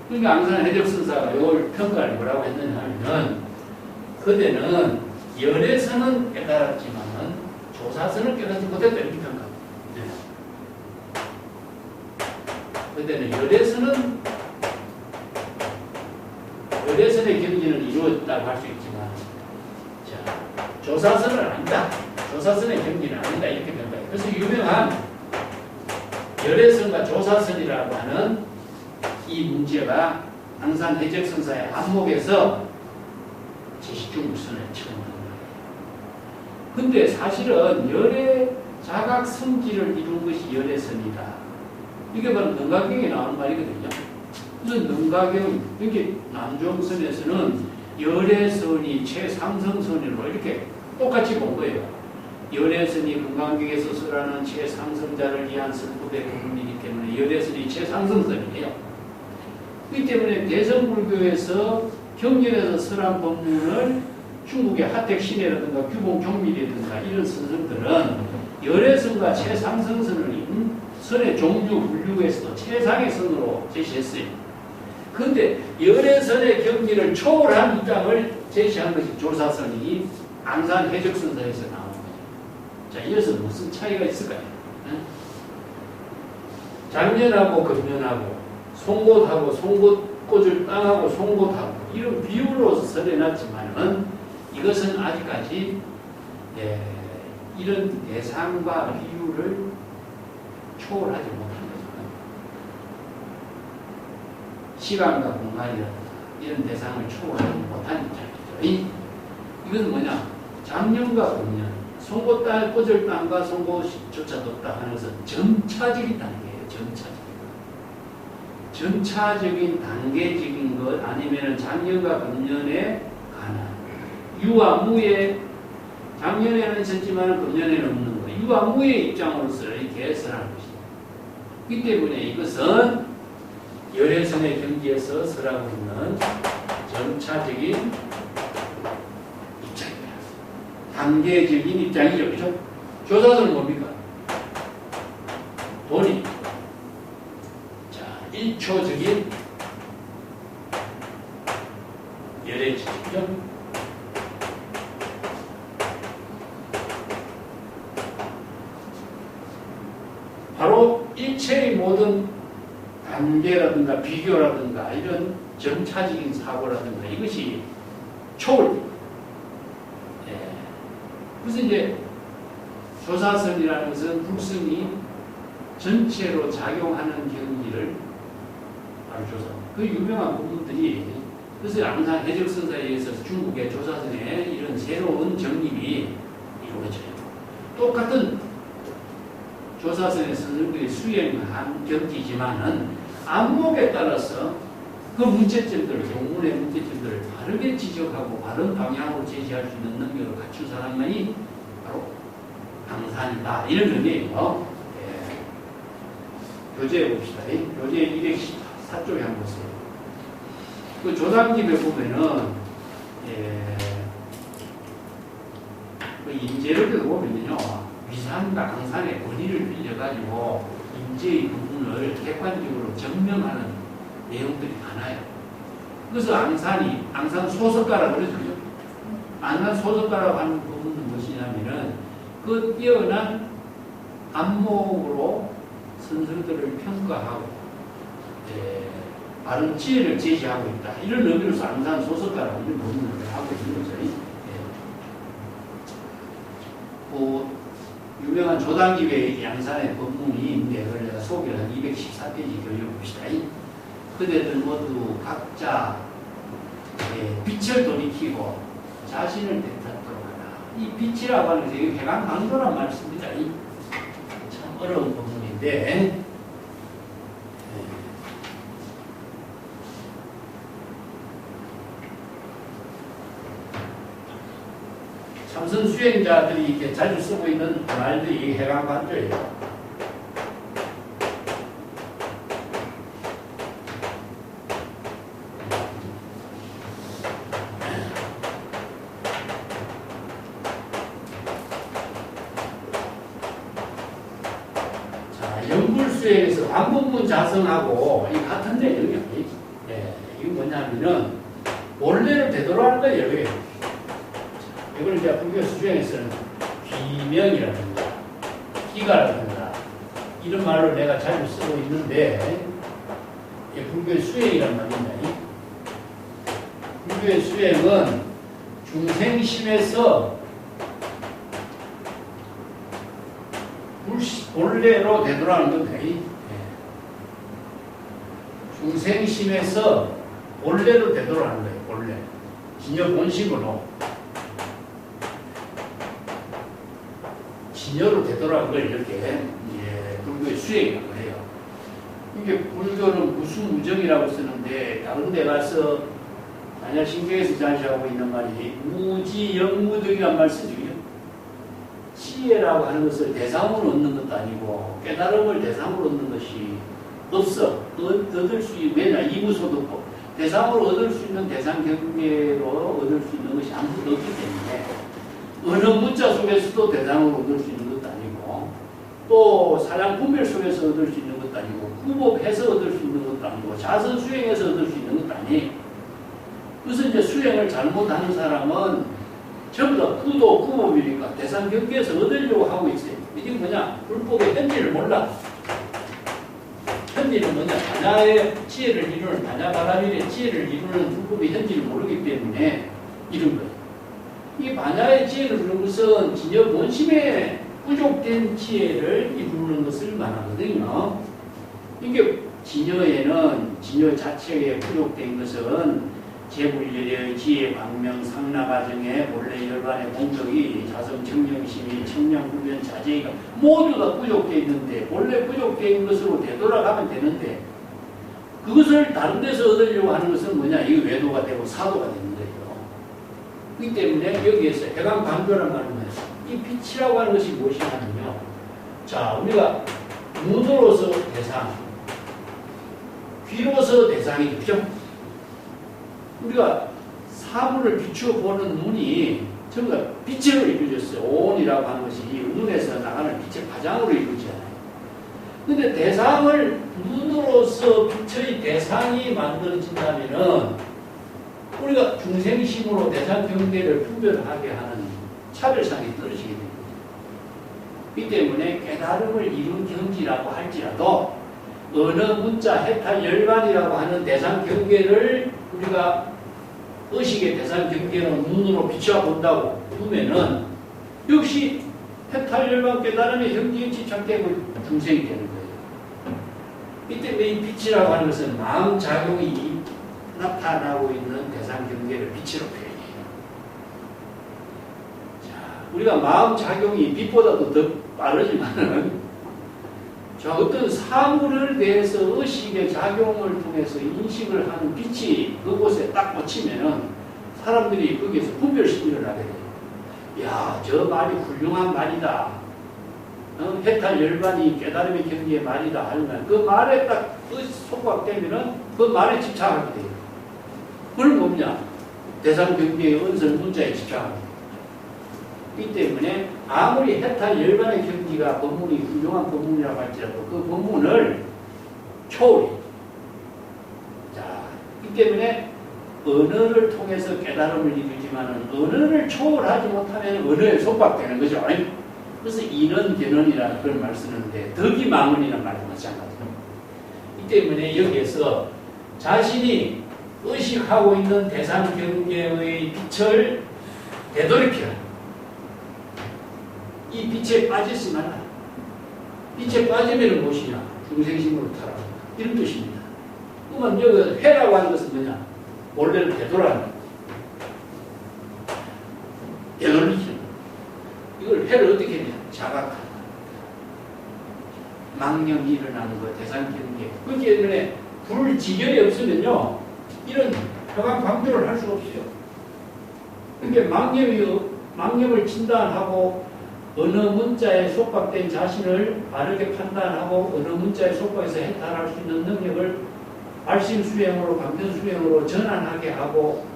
그러니까 앙산 해적선사가 이걸 평가를 뭐라고 했느냐 하면 그대는 열에서는 깨달았지만은 조사서는 깨닫지 못했다 이렇게 평가합니다. 그대는 열에서의 경지는 이루었다고 할 수 있지만 자, 조사선은 아니다. 조사선의 경지는 아니다. 이렇게 평가해요. 그래서 유명한 열애선과 조사선이라고 하는 이 문제가 앙산 해적선사의 안목에서 제시중국선을 처음 한 거예요. 근데 사실은 열애 자각 성질을 이룬 것이 열애선이다. 이게 바로 능가경에 나오는 말이거든요. 무슨 능가경, 이렇게 남종선에서는 열애선이 최상승선으로 이렇게 똑같이 본 거예요. 열애선이 금강경에서 설하는 최상승자를 위한 설법의 부분이기 때문에 열애선이 최상승선이에요. 그렇기 때문에 대성불교에서 경전에서 설한 법문을 중국의 하택신해라든가 규봉종밀이라든가 이런 선생들은 열애선과 최상승선을 잇는 선의 종류 분류에서도 최상의 선으로 제시했어요. 그런데 열애선의 경지를 초월한 입장을 제시한 것이 조사선이 앙산 해적선사에서 나온 거예요. 자, 이어서 무슨 차이가 있을까요? 작년하고 금년하고 송곳하고 송곳 꽂을 땅하고 송곳하고 이런 비유로 설해놨지만은 이것은 아직까지 이런 대상과 비유를 초월하지 못한 거죠. 시간과 공간이라든가 이런 대상을 초월하지 못한 입장이죠. 이것은 뭐냐? 작년과 금년, 송곳 땅, 꽂을 땅과 송곳조차도 없다 하는 것은 점차적인 단계예요. 점차적인 단계적인 것 아니면은 작년과 금년의 가난, 유와 무의 작년에는 있었지만 금년에는 없는 것, 유와 무의 입장으로서 이렇게 설하는 것입니다. 그렇기 때문에 이것은 열애선의 경지에서 설하고 있는 점차적인 입장입니다. 단계적인 입장이죠. 그렇죠? 조사선은 뭡니까? 돈이 1초적인 열애지죠. 바로 일체의 모든 단계라든가 비교라든가 이런 점차적인 사고라든가 이것이 초월입니다. 그래서 이제 조사선이라는 것은 불성이 전체로 작용하는 경지를 조사. 그 유명한 부분들이 그래서 앙산 해적선사에 의해서 중국의 조사선에 이런 새로운 정립이 이루어져요. 똑같은 조사선의 선생들이 수행한 경지지만은 안목에 따라서 그 문제점들을, 동문의 문제점들을 바르게 지적하고 바른 방향으로 제시할 수 있는 능력을 갖춘 사람만이 바로 앙산이다. 이런 의미예요. 교재에 봅시다. 교재 214쪽에 한번 보세요. 그 조상집에 보면은, 그 인재를 보면요, 위산과 앙산의 권위를 빌려가지고 인재의 부분을 객관적으로 증명하는 내용들이 많아요. 그래서 앙산 소설가라고 그러죠. 앙산 소설가라고 하는 부분은 무엇이냐면은 그 뛰어난 안목으로 선생들을 평가하고 바른 지혜를 제시하고 있다. 이런 의미로서 항상 소설가라고 이런 부분을 하고 있는 거죠. 유명한 조당기의 양산의 법문이 있는데 그걸 내가 소개를 한 214페이지 읽어봅시다. 그대들 모두 각자 빛을 돌이키고 자신을 되찾도록 하라. 이 빛이라고 하는 것이 해강강도란 말씀입니다. 참 어려운 법문인데 참선 수행자들이 이렇게 자주 쓰고 있는 말들이 해강강도예요. 영불수행에서 광법문 자성하고 이 같은 내용이에요. 이게 뭐냐면은 본래를 되돌아가는 거예요. 이걸 이제 불교 수행에서는 귀명이라든가 기가라든가 이런 말로 내가 자주 쓰고 있는데 불교의 수행이란 말입니다. 불교의 수행은 중생심에서 본래로 되돌아가는 겁니다. 중생심에서 본래로 되돌아가는 거예요. 본래. 진여 본심으로. 진여로 되돌아간 걸 이렇게 불교의 수행이라고 해요. 이게 불교는 무수무정이라고 쓰는데 다른 데 가서 만약 신경에서 자시하고 있는 말이 무지영무등이란 말 쓰죠. 지혜라고 하는 것을 대상으로 얻는 것도 아니고 깨달음을 대상으로 얻는 것이 없어. 얻을 수 있는, 왜냐 이무소도 없고 대상으로 얻을 수 있는 대상 경계로 얻을 수 있는 것이 아무것도 없기 때문에 어느 문자 속에서도 대상으로 얻을 수 있는 것도 아니고 또 사량 분별 속에서 얻을 수 있는 것도 아니고 구법해서 얻을 수 있는 것도 아니고 자선 수행해서 얻을 수 있는 것도 아니. 그래서 이제 수행을 잘못하는 사람은 전부 다 구도 구법이니까 대상 경계에서 얻으려고 하고 있어요. 이게 뭐냐? 불법의 현지를 몰라. 현지는 뭐냐? 반야의 지혜를 이루는, 반야바라밀의 지혜를 이루는 불법의 현지를 모르기 때문에 이런 거예요. 이 반야의 지혜를 이루는 것은 진여 본심에 부족된 지혜를 이루는 것을 말하거든요. 이게 진여에는, 진여 자체에 부족된 것은 제불열의 지혜, 광명, 상나가정의 본래 열반의 공덕이 자성, 청정심이, 청량불변, 자제가 모두 다 부족되어 있는데 본래 부족되어 있는 것으로 되돌아가면 되는데 그것을 다른 데서 얻으려고 하는 것은 뭐냐? 이게 외도가 되고 사도가 되는 거예요. 그렇기 때문에 여기에서 해강반교란 말은 이 빛이라고 하는 것이 무엇이냐면요. 자, 우리가 눈으로서 대상, 귀로서 대상이죠. 그죠? 우리가 사물을 비추어 보는 눈이 전부 다 빛으로 이루어졌어요. 온이라고 하는 것이 눈에서 나가는 빛의 파장으로 이루어지잖아요. 근데 대상을 눈으로서 빛의 대상이 만들어진다면은 우리가 중생심으로 대상 경계를 분별하게 하는 차별상이 떨어지게 됩니다. 이 때문에 깨달음을 이룬 경지라고 할지라도 어느 문자, 해탈, 열반이라고 하는 대상 경계를 우리가 의식의 대상 경계로 눈으로 비추어 본다고 보면은 역시 해탈, 열반, 깨달음의 경지에 집착되고 중생이 되는 거예요. 이 때문에 이 빛이라고 하는 것은 마음작용이 나타나고 있는 대상 경계를 빛으로 표현해요. 자, 우리가 마음작용이 빛보다도 더 빠르지만은 어떤 사물에 대해서 의식의 작용을 통해서 인식을 하는 빛이 그곳에 딱 꽂히면은 사람들이 거기에서 분별심을 하게 돼요. 야, 저 말이 훌륭한 말이다. 해탈 열반이 깨달음의 경지의 말이다 하면 그 말에 딱 속박되면은 그 말에 집착하게 돼요. 그건 뭐냐? 대상 경계의 언설 문자에 집착합니다. 이 때문에 아무리 해탈 열반의 경지가 법문이 훌륭한 법문이라고 할지라도 그 법문을 초월해. 자, 이 때문에 언어를 통해서 깨달음을 이루지만은 언어를 초월하지 못하면 언어에 속박되는 거죠. 그래서 인언, 견언이라는 그런 말 쓰는데 덕이 망언이라는 말도 마찬가지입니다. 이 때문에 여기에서 자신이 의식하고 있는 대상 경계의 빛을 되돌이켜라. 이 빛에 빠지지 말라. 빛에 빠지면 무엇이냐? 중생심으로 타라. 이런 뜻입니다. 그러면 여기 회라고 하는 것은 뭐냐? 원래는 되돌아가는 거예요. 되돌리키는 이걸 회를 어떻게 했냐? 자각하다. 망념이 일어나는 거, 대상 경계. 그렇기 때문에 불지결이 없으면요, 이런 표방 방조를 할 수가 없어요. 그러니까 망념을 진단하고 어느 문자에 속박된 자신을 바르게 판단하고 어느 문자에 속박해서 해탈할 수 있는 능력을 알심수행으로 감전수행으로 전환하게 하고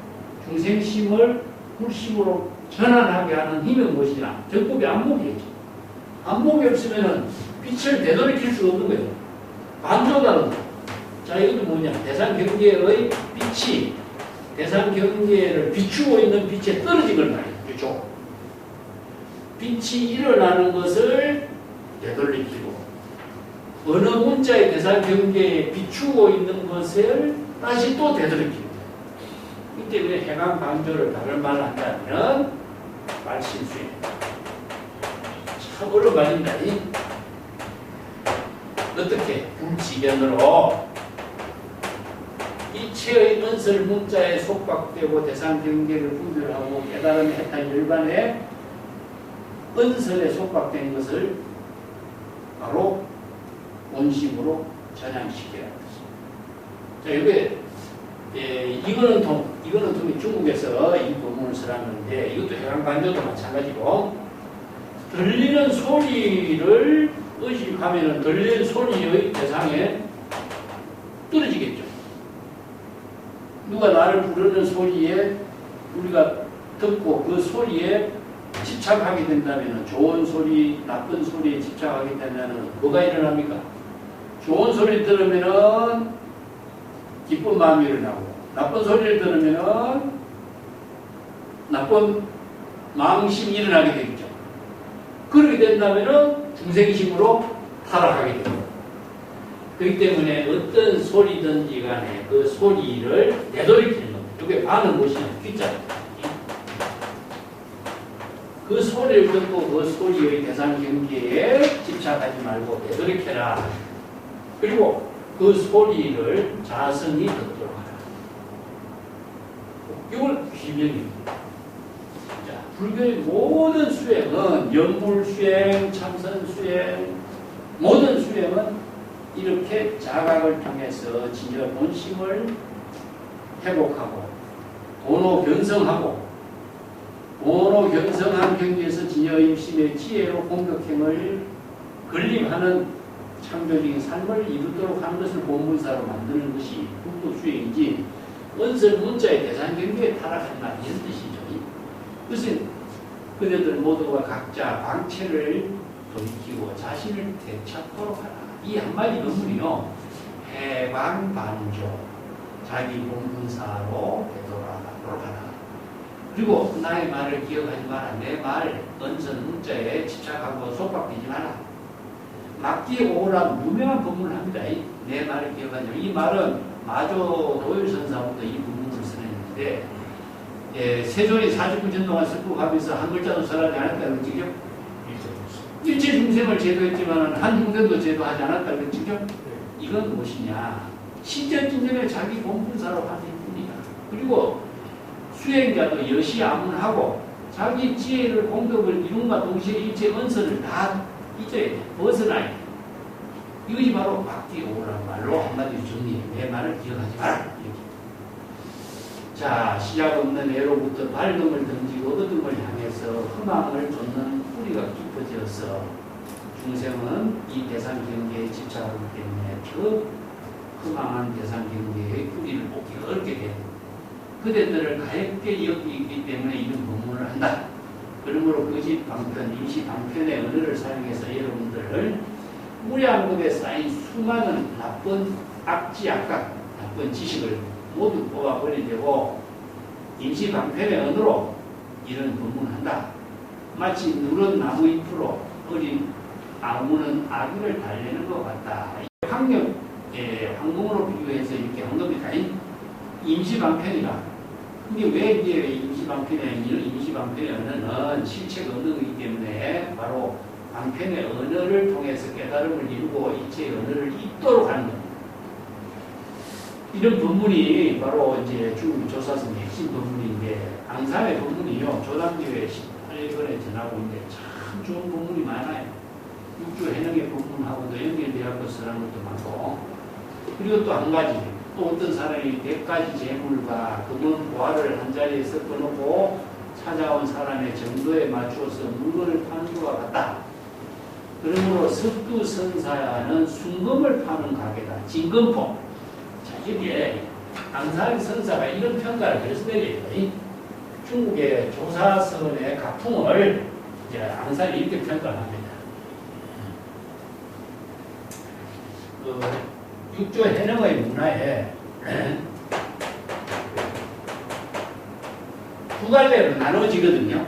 중생심을 불심으로 전환하게 하는 힘이 무엇이냐? 정법이 안목이겠죠. 안목이 없으면 빛을 되돌이킬 수가 없는 거예요. 반조다는 거. 자, 이것도 뭐냐? 대상 경계의 빛이 대상 경계를 비추고 있는 빛에 떨어진 걸 말이에요. 그렇죠? 빛이 일어나는 것을 되돌리키고 어느 문자의 대상 경계에 비추고 있는 것을 다시 또 되돌리키고 이 때문에 해강 방조를 다른 말로 한다면 말심수행. 참 어려운 말입니다. 어떻게? 불지견으로 이체의 은설 문자에 속박되고 대상 경계를 분별하고 깨달음에 해탈 열반에 은설에 속박된 것을 바로 원심으로 전향시켜야 합니다. 자, 이거는 중국에서 이 부분을 써놨는데 이것도 해강반조도 마찬가지고 들리는 소리를 의식하면 들리는 소리의 대상에 떨어지겠죠. 누가 나를 부르는 소리에 우리가 듣고 그 소리에 집착하게 된다면 좋은 소리, 나쁜 소리에 집착하게 되면 뭐가 일어납니까? 좋은 소리 들으면 기쁜 마음이 일어나고 나쁜 소리를 들으면 나쁜 망심이 일어나게 되겠죠. 그렇게 된다면 중생심으로 타락하게 됩니다. 그렇기 때문에 어떤 소리든지 간에 그 소리를 되돌이키는 겁니다. 이게 반은 무엇이냐? 귀자입니다. 그 소리를 듣고 그 소리의 대상 경계에 집착하지 말고 되돌이켜라. 그리고 그 소리를 자성이 듣도록 하라. 이걸 비명입니다. 자, 불교의 모든 수행은 연불수행, 참선수행, 모든 수행은 이렇게 자각을 통해서 진짜 본심을 회복하고 본호 견성하고 본호 견성한 경지에서 진여임심의 지혜로 공덕행을 건립하는 창조적인 삶을 이루도록 하는 것을 본문사로 만드는 것이 불도수행이지 은설 문자의 대상 경계에 타락하지 마 이런 뜻이죠. 그것은 그대들 모두가 각자 방체를 돌이키고 자신을 되찾도록 하라. 이 한마디 논문이요. 해방반조 자기 본문사로 되돌아가도록 하라. 그리고 나의 말을 기억하지 마라. 내 말 은선 문자에 집착하고 속박되지 마라. 막기에 오라 유명한 법문을 합니다. 내 말을 기억하지 마라. 이 말은 마조 도율선사부터 이 법문을 써냈는데 세존이 49년 동안 습법하면서 한 글자도 설하지 않았다는 거죠. 일체 중생을 제도했지만 한 중생도 제도하지 않았다는 거죠. 이건 무엇이냐? 신전진전에 자기 본분사로 하는 뿐이다. 그리고 수행자도 여시아문하고 자기 지혜를 공덕을 이룬과 동시에 일체 언선을 다 잊어야 돼. 벗어나야 돼. 이것이 바로 막기오라는 말로 한마디로 정리해. 내 말을 기억하지 마라. 이렇게. 자, 시작 없는 애로부터 밝음을 던지고 어둠을 향해서 희망을 쫓는 뿌리가 깊어져서 중생은 이 대상 경계에 집착하기 때문에 그 희망한 대상 경계의 뿌리를 뽑기가 어렵게 됩니다. 그대들을 가볍게 여기기 때문에 이런 법문을 한다. 그러므로 거짓 방편, 임시 방편의 언어를 사용해서 여러분들을 무량겁에 쌓인 수많은 나쁜 악지, 악각, 나쁜 지식을 모두 뽑아버리려고 임시 방편의 언어로 이런 법문을 한다. 마치 누런 나무 잎으로 어린 아무는 아기를 달래는 것 같다. 학력 황금으로 비교해서 이렇게 한 겁니다. 임시방편이라. 근데 왜 이제 임시방편의 언어는 실체 언어이기 때문에 바로 방편의 언어를 통해서 깨달음을 이루고 이체의 언어를 잇도록 하는 겁니다. 이런 본문이 바로 이제 중국 조사서의 핵심 본문인데, 앙산의 본문이요, 조당교회 18권에 전하고 있는데 참 좋은 본문이 많아요. 육조 해능의 본문하고도 연결되어서 쓰는 것도 많고, 그리고 또 한 가지, 또 어떤 사람이 100가지 재물과 금은 보화를 한 자리에 섞어놓고 찾아온 사람의 정도에 맞추어서 물건을 파는 것과 같다. 그러므로 석두선사는 순금을 파는 가게다. 진금포. 자, 여기에 앙산 선사가 이런 평가를 그래서 내려요. 중국의 조사선의 가풍을 이제 앙산이 이렇게 평가합니다. 육조 해능의 문화에 두 갈래로 나눠지거든요.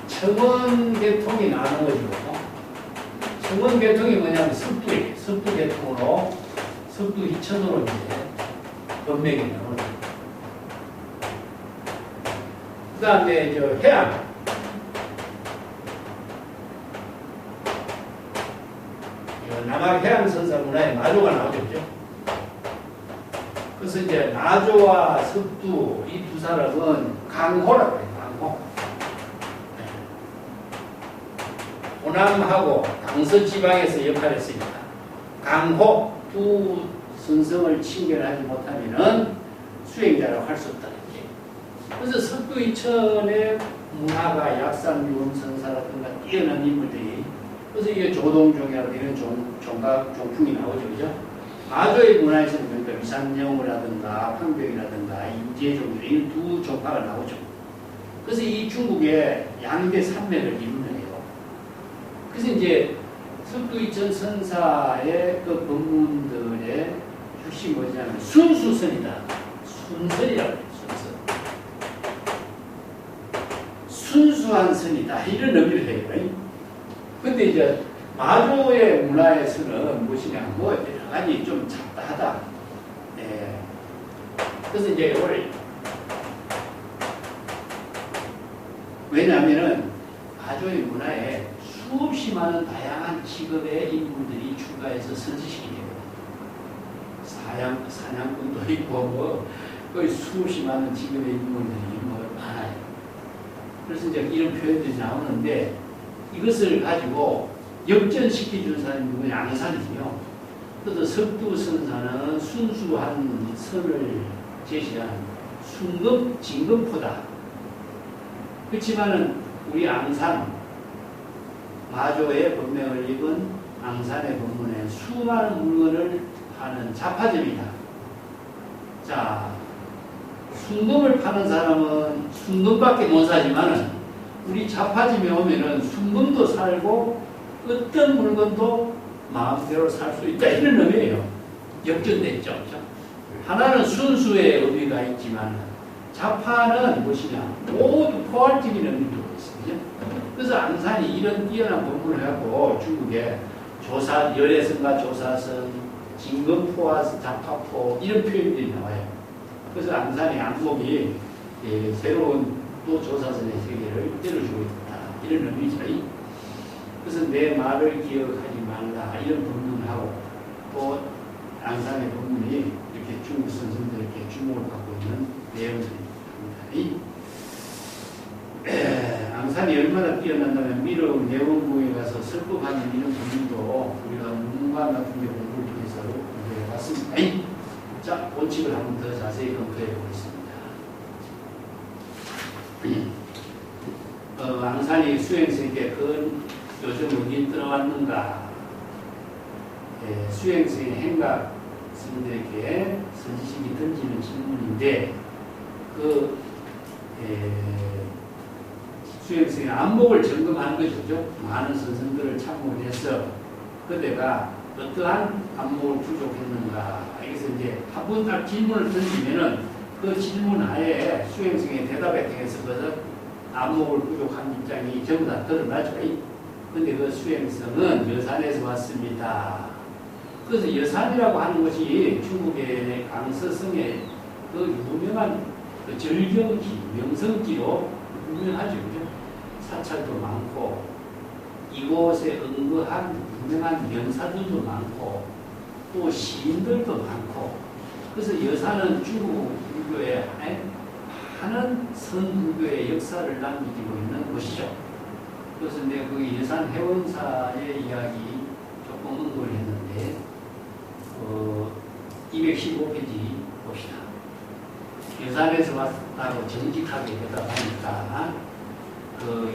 청원계통이 나눠지고, 청원계통이 뭐냐면 석두예요. 석두계통으로, 석두희천으로 이제 법맥이 나오죠. 그 다음에 해양. 남학 해양선사 문화에 마조가 나오죠. 그래서 이제 나조와 석두 이 두 사람은 강호라고 해요. 강호. 호남하고 강서지방에서 역할을 했습니다. 강호 두 선성을 친결하지 못하면은 수행자라고 할 수 없다. 그래서 석두이천의 문화가 약산유음 선사라든가 뛰어난 인물들이, 그래서 이게 조동종이라고 이런 종풍이 나오죠. 그죠? 마조의 문화에서는 그러니까 위산영우라든가 황벽이라든가 임재종 이런 두 종파가 나오죠. 그래서 이 중국의 양대 산맥을 이루네요. 그래서 이제 석두이천 선사의 그 법문들의 핵심이 뭐냐면 순수선이다. 순선이라고 해요. 순수한 선이다. 이런 의미를 해요. 근데 이제 마조의 문화에서는 무엇이냐, 뭐 여러 가지 좀 잡다하다. 그래서 이제 이걸 왜냐하면은 마조의 문화에 수없이 많은 다양한 직업의 인물들이 추가해서 선지시키게 돼요. 사냥꾼도 있고 뭐 거의 수없이 많은 직업의 인물들이 뭐 많아요. 그래서 이제 이런 표현들이 나오는데, 이것을 가지고 역전시켜준 사람이 누구냐? 앙산이요. 그래서 석두선사는 순수한 선을 제시한 순금, 진금포다. 그렇지만은 우리 앙산, 마조의 법명을 읽은 앙산의 법문에 수많은 물건을 파는 자파점이다. 자, 순금을 파는 사람은 순금밖에 못 사지만은 우리 자파점에 오면은 순금도 살고 어떤 물건도 마음대로 살 수 있다. 이런 의미예요. 역전됐죠. 하나는 순수의 의미가 있지만 자파는 무엇이냐? 모두 포괄적인 의미도 있습니다. 그래서 앙산이 이런 뛰어난 법문을 하고 중국에 열애선과 조사선, 진금포와 자파포 이런 표현들이 나와요. 그래서 앙산의 안목이 새로운 또 조사선의 세계를 때려주고 있다. 이런 의미죠. 그래서 내 말을 기억하지 말라. 이런 법문하고 또 앙산의 법문이 이렇게 중국 선생들에게 주목을 받고 있는 내용들입니다. 앙산이 얼마나 뛰어난다면 미륵 내원궁에 가서 설법하는 이런 법문도 우리가 문관 같은 게 공부를 통해서 공부해 봤습니다. 자, 원칙을 한번 더 자세히 검토해 보겠습니다. 앙산이 수행생에게 요즘 어디 들어왔는가? 수행생의 행각 스님들에게 선지식이 던지는 질문인데, 수행생의 안목을 점검하는 거죠. 많은 선생들을 참고해서 그대가 어떠한 안목을 부족했는가. 여기서 이제 한 번 딱 질문을 던지면은 그 질문 하에 수행생의 대답에 대해서 그 안목을 부족한 입장이 전부 다 드러나죠. 근데 그 수행성은 여산에서 왔습니다. 그래서 여산이라고 하는 것이 중국의 강서성의 그 유명한 그 절경지, 명성지로 유명하죠. 그죠? 사찰도 많고, 이곳에 응거한 유명한 명사들도 많고, 또 시인들도 많고, 그래서 여산은 중국 불교의 많은 선불교의 역사를 남기고 있는 곳이죠. 그래서 내가 그 여산 해원사의 이야기 조금 언급을 했는데, 215페이지 봅시다. 여산에서 왔다고 정직하게 대답하니까, 그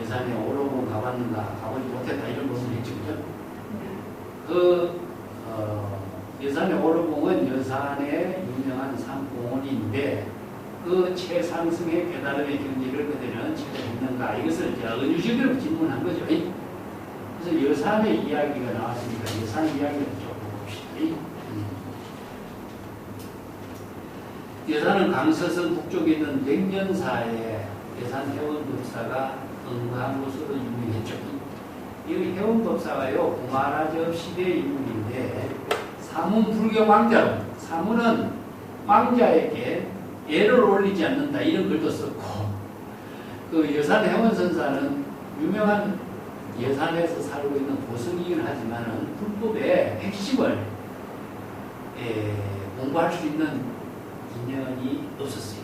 여산에 오로봉 가봤는가, 가보지 못했다, 이런 것을 했죠. 그, 여산의 오로봉은 여산의 유명한 산공원인데, 그 최상승의 깨달음의 경지를 그대는 체험했는가? 이것을 이제 은유식으로 질문한 거죠. 그래서 여산의 이야기가 나왔으니까 여산 이야기를 조금 봅시다. 여산은 강서성 북쪽에 있는 백년사에 여산 해원법사가 응거한 곳으로 유명했죠. 이 해원법사가요, 구마라접 시대의 인물인데, 사문 불교 왕자로, 사문은 왕자에게 예를 올리지 않는다, 이런 글도 썼고, 그 여산 해원선사는 유명한 여산에서 살고 있는 고승이긴 하지만은 불법의 핵심을 공부할 수 있는 인연이 없었어요.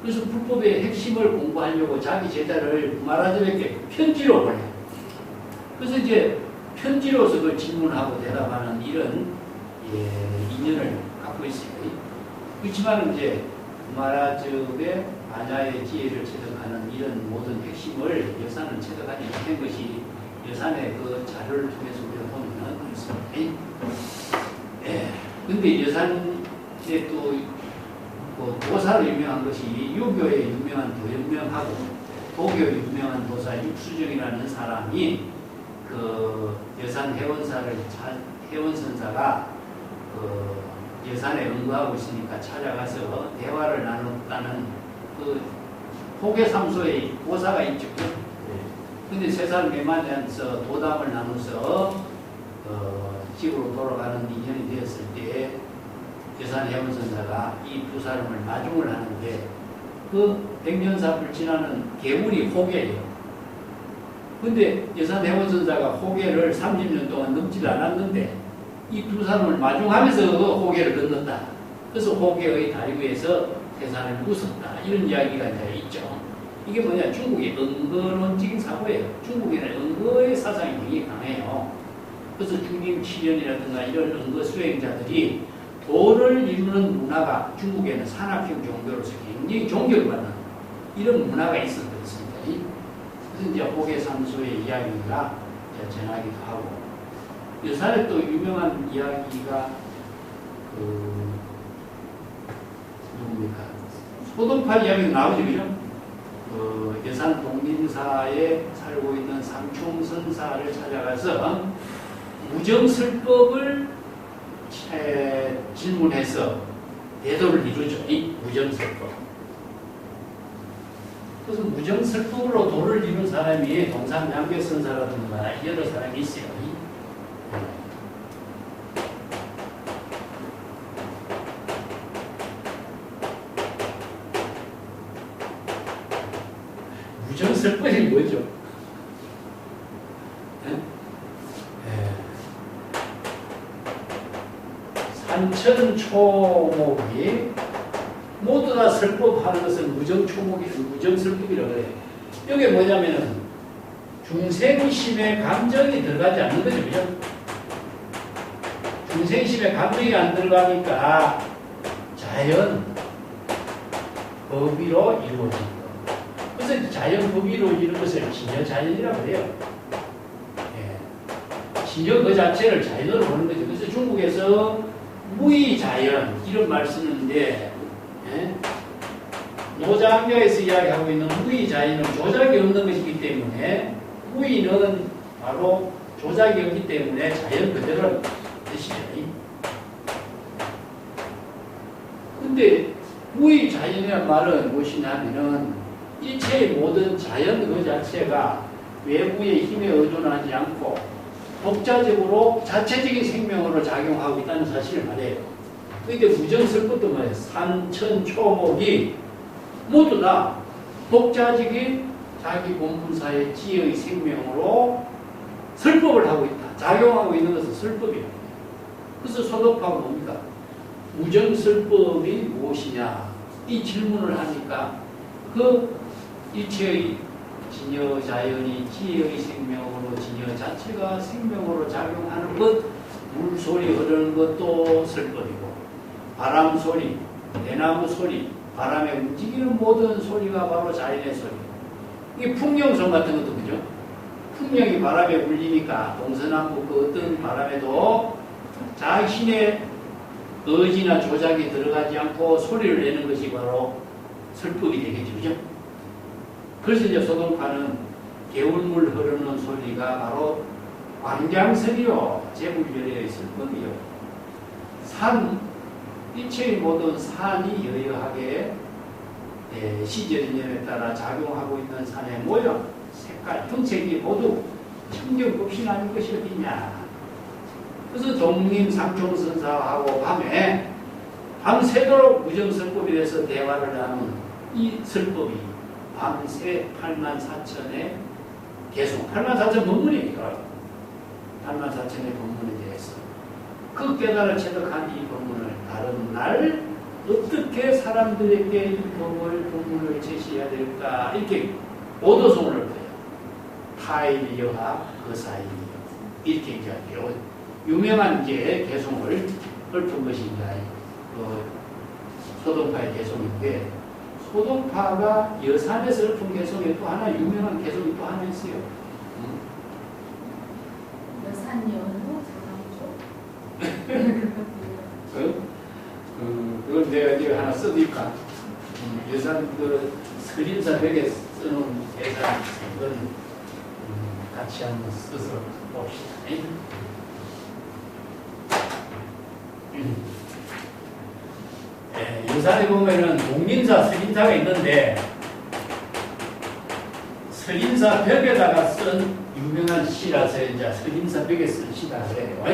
그래서 불법의 핵심을 공부하려고 자기 제자를 구마라접에게 편지로 보내요. 그래서 이제 편지로서 그 질문하고 대답하는 이런 인연을 갖고 있어요. 그렇지만 이제 구마라접의 반야의 지혜를 체득하는 이런 모든 핵심을 여산은 체득하지 못한 것이 여산의 그 자료를 통해서 우리가 보면 그렇습니다. 근데 여산에 또 도사로 유명한 것이 유교에 유명한 도연명하고 도교에 유명한 도사 육수정이라는 사람이 그 여산 해원선사가 그 여산에 응거하고 있으니까 찾아가서 대화를 나눴다는 그 호계삼소의 고사가 있죠. 근데 세 사람이 만나서 도담을 나눠서 집으로 돌아가는 인연이 되었을 때 여산 해원선사가 이 두 사람을 마중을 하는데 그 백년사를 지나는 계문이 호계예요. 근데 여산 해원선사가 호계를 30년 동안 넘지 않았는데 이 두 사람을 마중하면서 호계를 건넜다. 그래서 호계의 다리 위에서 태산을 웃었다. 이런 이야기가 이제 있죠. 이게 뭐냐, 중국의 응거론적인 사고예요. 중국에는 응거의 사상이 굉장히 강해요. 그래서 중림 7년이라든가 이런 응거 수행자들이 도를 이루는 문화가 중국에는 산악형 종교로서 굉장히 존경받는 이런 문화가 있었습니다. 그래서 이제 호계삼소의 이야기가 전하기도 하고, 여산에 또 유명한 이야기가 누굽니까? 소동파 이야기가 나오죠, 그죠? 여산 동림사에 살고 있는 삼총선사를 찾아가서 무정설법을 질문해서 대도를 이루죠. 이 무정설법. 그래서 무정설법으로 도를 이룬 사람이 동산양배선사라든가 여러 사람이 있어요. 무정설법이 뭐죠? 산천초목이 모두 다 설법하는 것을 무정설법이라고 해요. 이게 뭐냐면은 중생심의 감정이 들어가지 않는 거죠. 그죠? 중생심의 감정이 안 들어가니까 자연 법위로 이루어진 거. 그래서 자연 법위로 이루는 것을 진여자연이라고 해요. 진여 그 자체를 자연으로 보는 거죠. 그래서 중국에서 무의자연 이런 말 쓰는데, 노장교에서 이야기하고 있는 무의자연은 조작이 없는 것이기 때문에, 무의는 바로 조작이 없기 때문에 자연 그대로 뜻이죠. 근데 무의자연이라는 말은 무엇이냐면은 일체의 모든 자연 그 자체가 외부의 힘에 의존하지 않고 독자적으로 자체적인 생명으로 작용하고 있다는 사실을 말해요. 그런데 무정설법도 말이에요. 산, 천, 초목이 모두 다 독자적인 자기 본분사의 지의 생명으로 설법을 하고 있다. 작용하고 있는 것은 설법이에요. 그래서 소독파가 뭡니까? 무정설법이 무엇이냐? 이 질문을 하니까 그 일체의 진여 자연이 지혜의 생명으로 진여 자체가 생명으로 작용하는 것, 물소리 흐르는 것도 설법이고, 바람 소리, 대나무 소리, 바람에 움직이는 모든 소리가 바로 자연의 소리. 이게 풍령성 같은 것도 그죠? 풍령이 바람에 울리니까 동서남북 그 어떤 바람에도 자신의 의지나 조작이 들어가지 않고 소리를 내는 것이 바로 설법이 되겠죠. 그죠? 그래서 이제 소동파는 개울물 흐르는 소리가 바로 광장설이요, 제불열의 설법이요. 산, 일체의 모든 산이 여여하게 시절인연에 따라 작용하고 있는 산의 모양, 색깔, 형색이 모두 청정급신 아닌 것이 어디냐. 그래서 동림 상총선사하고 밤에 밤새도록 무정설법에 대해서 대화를 하는 이 설법이 밤새 84,000의 개송, 84,000 법문이에요. 84,000의 법문에 대해서 그 깨달을 체득한 이 법문을 다른 날 어떻게 사람들에게 이 법문을 제시해야 될까, 이렇게 오도송을 읊어요. 타일여하 그 사이, 이렇게 얘기하죠. 유명한 이제 개송을 읊은 것이 이제 소동파의 개송인데, 소동파가 여산에서 읊은 개송에 또 하나 유명한 개송이 또 하나 있어요. 여산 연호 전함조. 그걸 내가 하나 써드릴까? 여산 그 서림사 벽에 써놓은 대사, 그건 같이 한번 써서 봅시다. 여산에 보면은 동림사, 서림사가 있는데, 서림사 벽에다가 쓴 유명한 시라서 이제 서림사 벽에 쓴 시라 그래요.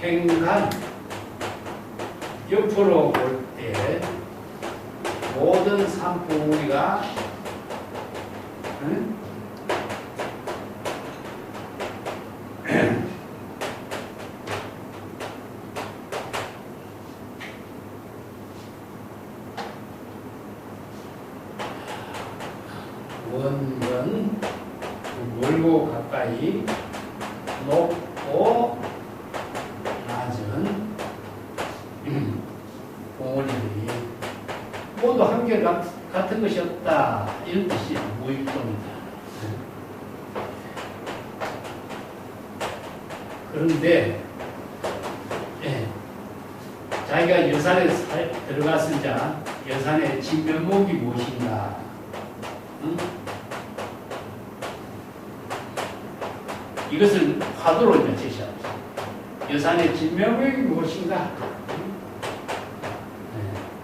행간, 옆으로 볼 때 모든 산봉우리가 원은 멀고 가까이, 높고 낮은 봉우리들이 모두 한결같은 것이 없다, 이런 뜻이 무익동이다. 그런데 자기가 여산에 들어갔으자 여산의 진면목이 무엇인가? 이것을 화두로 이제 제시합니다. 여산의 진면목이 무엇인가?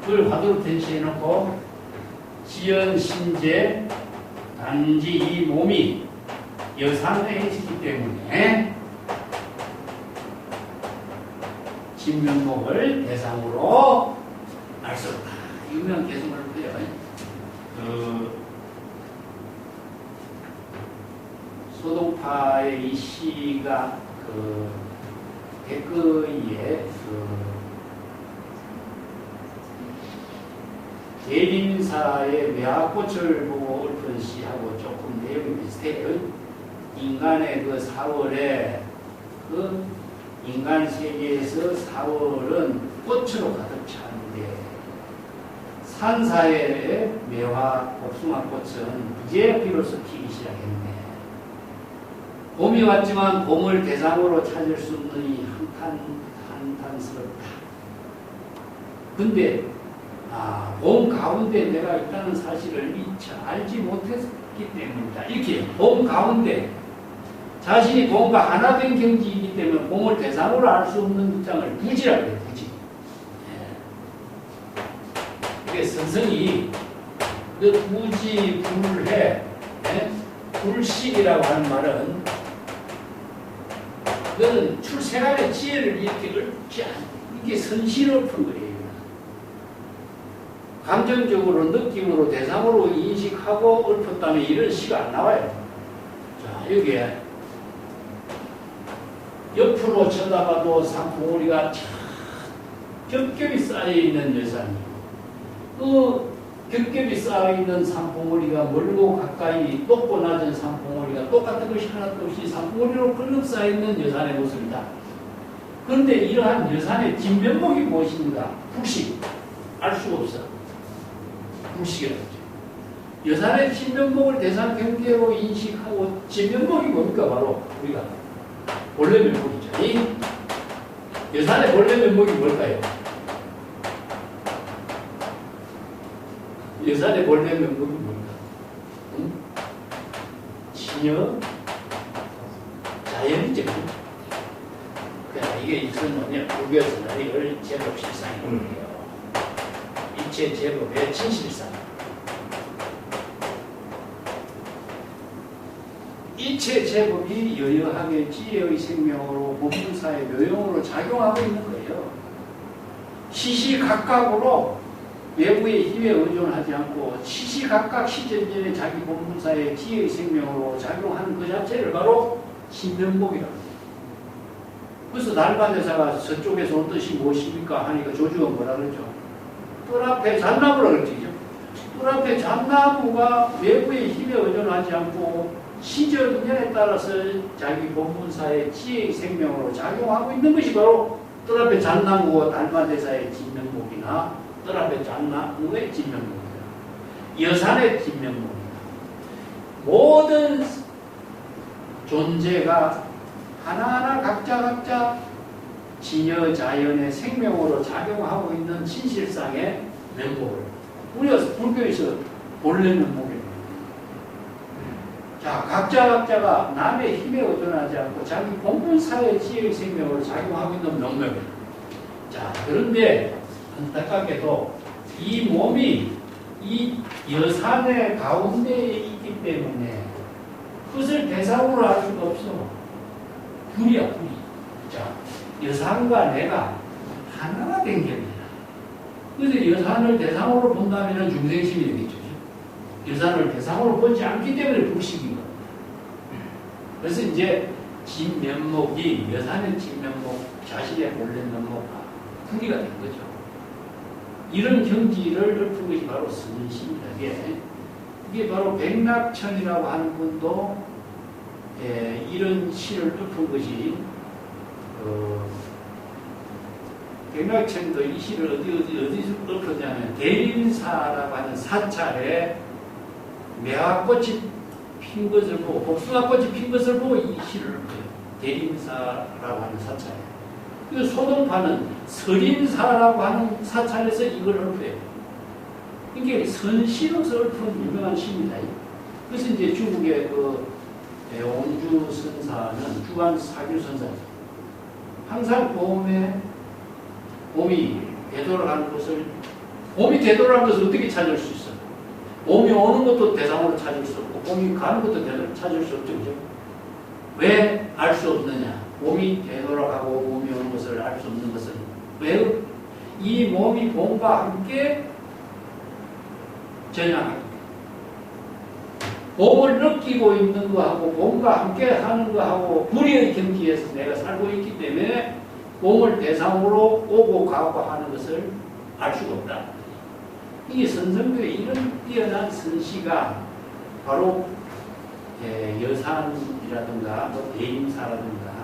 그걸 화두로 제시해놓고, 지연, 신재, 단지 이 몸이 여산에 있기 때문에 진면목을 대상으로 알 수 없다. 유명한 개성을 해요. 소동파의 이 시가 백거이의 대림사의 매화꽃을 보고 읊은 시하고 조금 내용이 비슷해요. 인간의 그 4월에 인간 세계에서 4월은 꽃으로 가득 차는데, 산사의 매화, 복숭아 꽃은 이제 비로소 피기 시작했네. 봄이 왔지만 봄을 대상으로 찾을 수 없는 이 한탄스럽다. 근데 봄 가운데 내가 있다는 사실을 미처 알지 못했기 때문이다. 이렇게 봄 가운데 자신이 봄과 하나 된 경지이기 때문에 봄을 대상으로 알 수 없는 입장을 부지라고 해요. 부지. 이게 선생이 부지 불해 불식이라고 하는 말은 그는 출생안의 지혜를 이렇게 읊지 않, 이게 선실을 푼 거예요. 감정적으로, 느낌으로, 대상으로 인식하고 읊었다면 이런 시가 안 나와요. 자, 여기에 옆으로 쳐다봐도 산봉우리가 참 겹겹이 쌓여있는 여산이, 그 겹겹이 쌓여있는 산봉우리가 멀고 가까이 높고 낮은 산봉우리가 똑같은 것이 하나도 없이 산봉우리로 끌렁 쌓여있는 여산의 모습이다. 그런데 이러한 여산의 진면목이 무엇입니까? 불식. 알 수가 없어. 불식이라고 하죠. 여산의 진면목을 대상 경계로 인식하고, 진면목이 뭡니까? 바로 우리가 본래 면목이죠. 이 여산의 본래 면목이 뭘까요? 여산의 본래 면목이 뭘까? 응? 진여 자연이죠. 그러니까 이게 이것은 뭐냐? 불교에서 이걸 제법 실상이라고 해요. 일체 제법의 진실상. 일체 제법이 여여하게 지혜의 생명으로 본문사의 묘용으로 작용하고 있는 거예요. 시시각각으로 외부의 힘에 의존하지 않고 시시각각 시전전에 자기 본문사의 지혜의 생명으로 작용하는 그 자체를 바로 신면목이라고 해요. 그래서 날반대사가 저쪽에서 온 뜻이 무엇입니까? 하니까 조주가 뭐라 그러죠? 뜰 앞에 잣나무라 그러죠. 뜰 앞에 잣나무가 외부의 힘에 의존하지 않고 시전년에 따라서 자기 본문사의 지혜의 생명으로 작용하고 있는 것이 바로 뜰 앞에 잣나무와 달마대사의 진면목이나 뜰 앞에 잣나무의 진면목이다. 여산의 진면목이다. 모든 존재가 하나하나 각자 진여 자연의 생명으로 작용하고 있는 진실상의 면목을 우리가 불교에서 본래 면목이라고. 자, 각자가 남의 힘에 의존하지 않고 자기 본분사의 지혜의 생명으로 작용하고 있는 명맥입니다. 자, 그런데 안타깝게도 이 몸이 이 여산의 가운데에 있기 때문에 그것을 대상으로 할 수가 없어. 불이야, 불이. 자, 여산과 내가 하나가 된 겁니다. 그래서 여산을 대상으로 본다면 중생심이 되겠죠. 여산을 대상으로 보지 않기 때문에 불식인 겁니다. 그래서 이제 진면목이 여산의 진면목, 자신의 본래 면목과 분리가 된 거죠. 이런 경지를 읊은 것이 바로 선심이다. 이게 바로 백낙천이라고 하는 분도 이런 시를 읊은 것이 백낙천도 이 시를 어디서 읊었냐면 대림사라고 하는 사찰에 매화꽃이 핀 것을 보고 복숭아꽃이 핀 것을 보고 이 시를 읊어요. 대림사라고 하는 사찰에. 그 소동파는 서림사라고 하는 사찰에서 이걸 읊어요. 이게 선시로서 읊은 유명한 시입니다. 그래서 이제 중국의 온주 선사는 주관 사규 선사죠. 항상 봄이 되돌아가는 것을, 봄이 되돌아가는 것을 어떻게 찾을 수 있어? 봄이 오는 것도 대상으로 찾을 수 없고, 봄이 가는 것도 찾을 수 없죠. 그죠? 왜 알 수 없느냐? 봄이 되돌아가고 봄이 오는 것을 알 수 없는 것은 왜? 이 몸이 봄과 함께 전향합니다. 봄을 느끼고 있는 거하고 봄과 함께 하는 거하고 불의의 경지에서 내가 살고 있기 때문에 봄을 대상으로 오고 가고 하는 것을 알 수가 없다. 이게 선성교의 이런 뛰어난 선시가 바로 여산이라든가 대임사라든가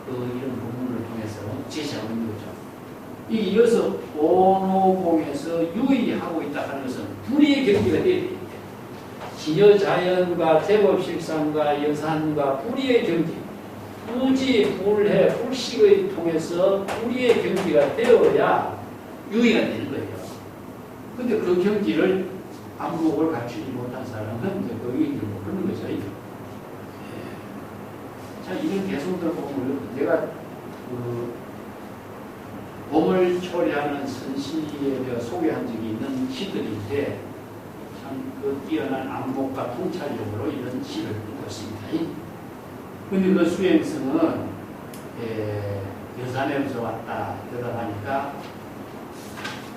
이런 부분을 통해서 제시하고 있는 거죠. 이 이어서 오노봉에서 유의하고 있다 하는 것은 불의의 경지가 되어야 됩니다. 진여자연과 제법실상과 여산과 불의의 경지, 우지, 불해, 불식을 통해서 불의의 경지가 되어야 유의가 되는 거예요. 근데 그 경지를 안목을 갖추지 못한 사람은 거기에 모르는 거죠. 자, 이런 개성들 보면 내가 봄을 초래하는 선시에 내가 소개한 적이 있는 시들인데 참 그 뛰어난 안목과 통찰력으로 이런 시를 읽고 있습니다. 근데 그 수행성은 여산에서 왔다 대답하니까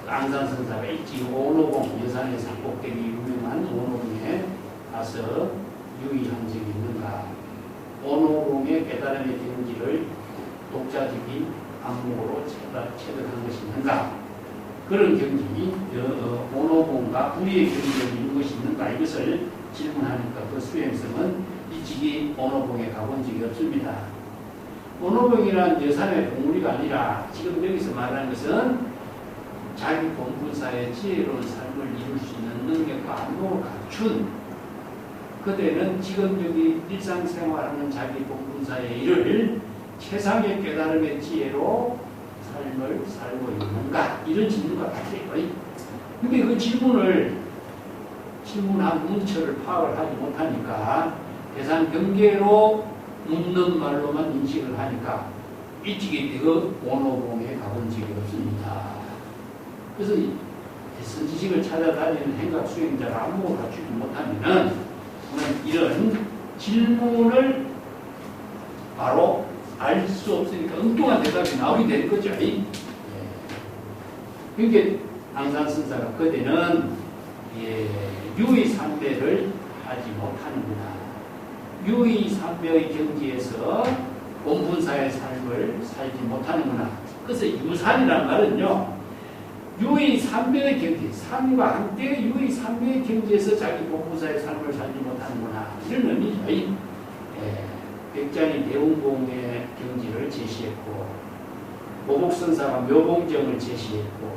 앙산선사가 일찍 오노봉, 여산의 산꼭대기 유명한 오노봉에 가서 유의한 적이 있는가. 오노봉의 깨달음의 경지를 독자적인 안목으로 체득한 것이 있는가. 그런 경지, 오노봉과 우리의 경지를 이룬 것이 있는가. 이것을 질문하니까 그 수행성은 일찍이 오노봉에 가본 적이 없습니다. 오노봉이란 여산의 봉우리가 아니라 지금 여기서 말하는 것은 자기 본분사의 지혜로운 삶을 이룰 수 있는 능력과 안목을 갖춘 그대는 지금 여기 일상생활하는 자기 본분사의 일을 최상의 깨달음의 지혜로 삶을 살고 있는가? 이런 질문과 같아요. 근데 그 질문한 문처를 파악을 하지 못하니까 대상 경계로 묻는 말로만 인식을 하니까 일찍이 그 오노봉에 가본 적이 없습니다. 그래서 선지식을 찾아다니는 행각 수행자가 안목을 갖추지 못하면은 이런 질문을 바로 알 수 없으니까 엉뚱한 대답이 나오게 되는 거죠. 그러니까 앙산선사가 그때는 유의삼배를 하지 못하는구나. 유의삼배의 경지에서 본분사의 삶을 살지 못하는구나. 그래서 유산이라는 말은요. 유의삼배의 경지, 삶과 함께 유의삼배의 경지에서 자기 본분사의 삶을 살지 못하는구나. 이런 의미죠. 백장이 대웅봉의 경지를 제시했고, 보복선사가 묘봉정을 제시했고,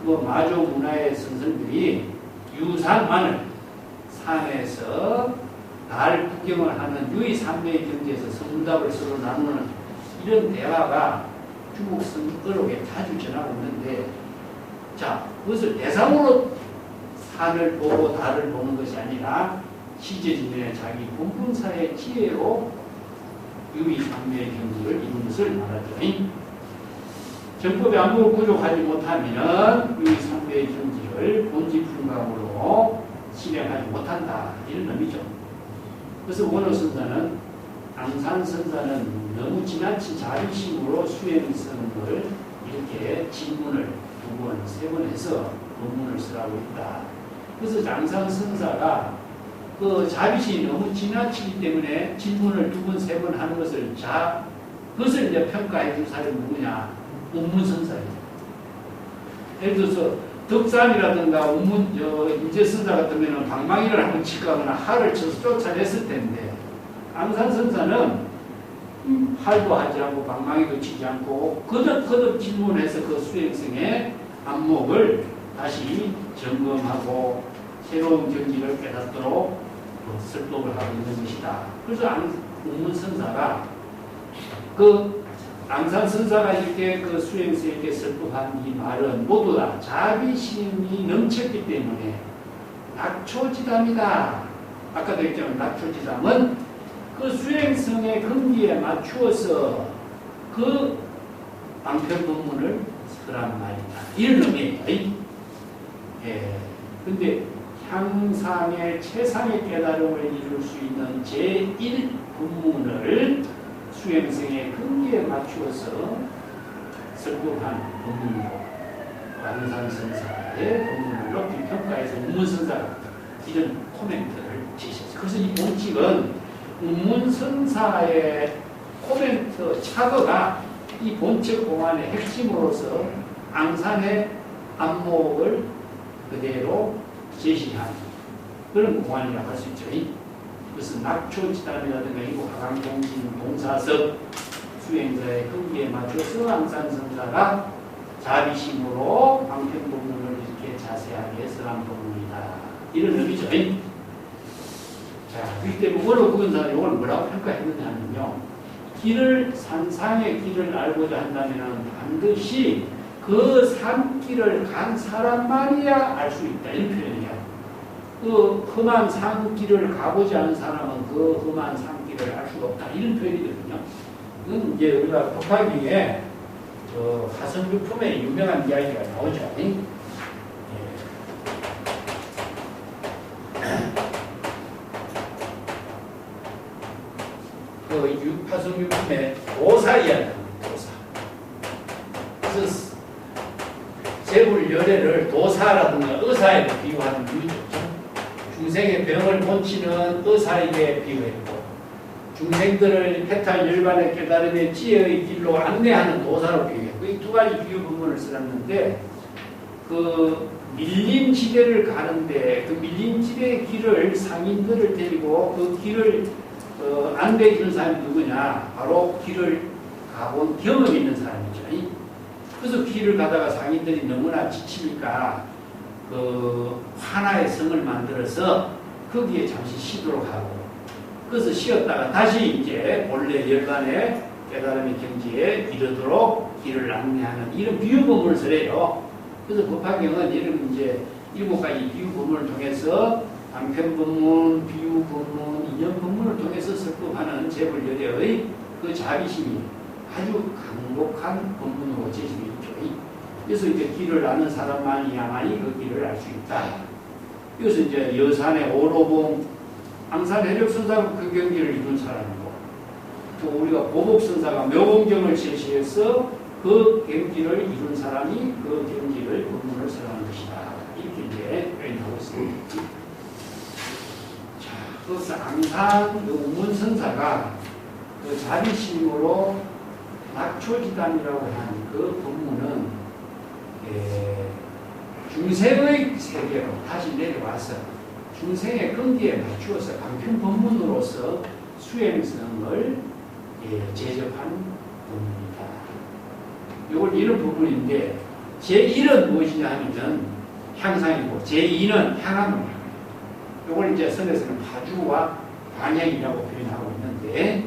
그 마조 문화의 선생들이 유산만을 산에서 달 구경을 하는 유의삼배의 경지에서 성답을 서로 나누는 이런 대화가 중국 의록에 자주 전하고 있는데, 자, 그것을 대상으로 산을 보고 달을 보는 것이 아니라 시제지면에 자기 본분사의 지혜로 유의삼매의 경지를 이룬 것을 말하죠. 정법의 안목을 구족하지 못하면 유의삼매의 경지를 본지불감으로 실행하지 못한다. 이런 의미죠. 그래서 원어선사는 앙산선사는 너무 지나친 자비심으로 수행성을 이렇게 질문을 2번, 3번 해서 논문을 쓰라고 했다. 그래서 앙산선사가 그 자비심이 너무 지나치기 때문에 질문을 2번, 3번 하는 것을 그것을 이제 평가해 줄 사람이 누구냐? 운문선사예요. 예를 들어서 덕산이라든가 인재선사 같은 경우는 방망이를 한번 칠까거나 활을 쳐서 쫓아냈을 텐데 앙산선사는 활도 하지 않고 방망이도 치지 않고 거듭거듭 질문해서 그 수행성의 안목을 다시 점검하고 새로운 경지를 깨닫도록 설법을 하고 있는 것이다. 그래서 운문선사가 그 앙산선사가 이렇게 그 수행성에게 설법한 이 말은 모두 다 자비심이 넘쳤기 때문에 낙초지담이다. 아까도 했지만 낙초지담은 그 수행성의 근기에 맞추어서 그 방편법문을 쓰란 말이다. 이런 의미예요. 근데 향상의 최상의 깨달음을 이룰 수 있는 제1법문을 수행성의 근기에 맞추어서 설법한 법문으로 앙산선사의 법문을 높이 평가해서 운문선사가 이런 코멘트를 제시했어요. 그래서 이 본칙은 운문선사의 코멘트 차거가 이 본칙 공안의 핵심으로서 앙산의 안목을 그대로 제시한 그런 공안이라고 할 수 있죠. 그것은 낙초지담이라든가 이거 하강공신 동사섭 수행자의 흥기에 맞춰서 앙산선사가 자비심으로 방편법문을 이렇게 자세하게 설한 법문이다. 이런 의미죠. 자, 그렇기 때문에 원어 구원사는 이걸 뭐라고 평가했느냐면요. 산상의 길을 알고자 한다면 반드시 그 산길을 간 사람만이야 알 수 있다. 이런 표현이에요. 그 험한 산길을 가보지 않은 사람은 그 험한 산길을 알 수가 없다. 이런 표현이거든요. 이건 이제 우리가 독학기에 하선주품의 유명한 이야기가 나오죠. 그 파송유품의 도사이야. 도사. 그래서 재불열애를 도사라든가 의사에 비유하는 이유죠. 중생의 병을 고치는 의사에게 비유했고, 중생들을 해탈 열반의 깨달음의 지혜의 길로 안내하는 도사로 비유했고, 이 두 가지 비유 부분을 쓰았는데, 그 밀림 지대를 가는데 그 밀림 지대의 길을 상인들을 데리고 그 길을 안내해 주는 사람이 누구냐? 바로 길을 가본 경험 있는 사람이죠. 그래서 길을 가다가 상인들이 너무나 지치니까 그 하나의 성을 만들어서 거기에 잠시 쉬도록 하고, 그래서 쉬었다가 다시 이제 본래 열반의 깨달음의 경지에 이르도록 길을 안내하는 이런 비유 부분을 쓰래요. 그래서 법화경은 이런 이제 7가지 비유 부분을 통해서 방편 본문, 비유 본문, 인연 본문을 통해서 설법하는 재불열애의 그 자비심이 아주 강력한 본문으로 제시되어 있죠. 그래서 이제 길을 아는 사람만이야만이 그 길을 알 수 있다. 그래서 이제 여산의 오로봉, 앙산 해력선사가 그 경지를 이룬 사람이고, 또 우리가 보복선사가 묘봉경을 제시해서 그 경지를 이룬 사람이 그 경지를 본문을 설하는 것이다. 이렇게 이제 표현하고 있습니다. 자, 그래서 앙산 우문선사가 그 자비심으로 낙초지단이라고 하는 그 본문은 중생의 세계로 다시 내려와서 중생의 근기에 맞추어서 강편 본문으로서 수행성을 제접한 본문입니다. 이걸 이런 부분인데, 제1은 무엇이냐 하면 향상이고, 제2는 향함입니다. 이걸 이제 선에서는 파주와 반향이라고 표현하고 있는데,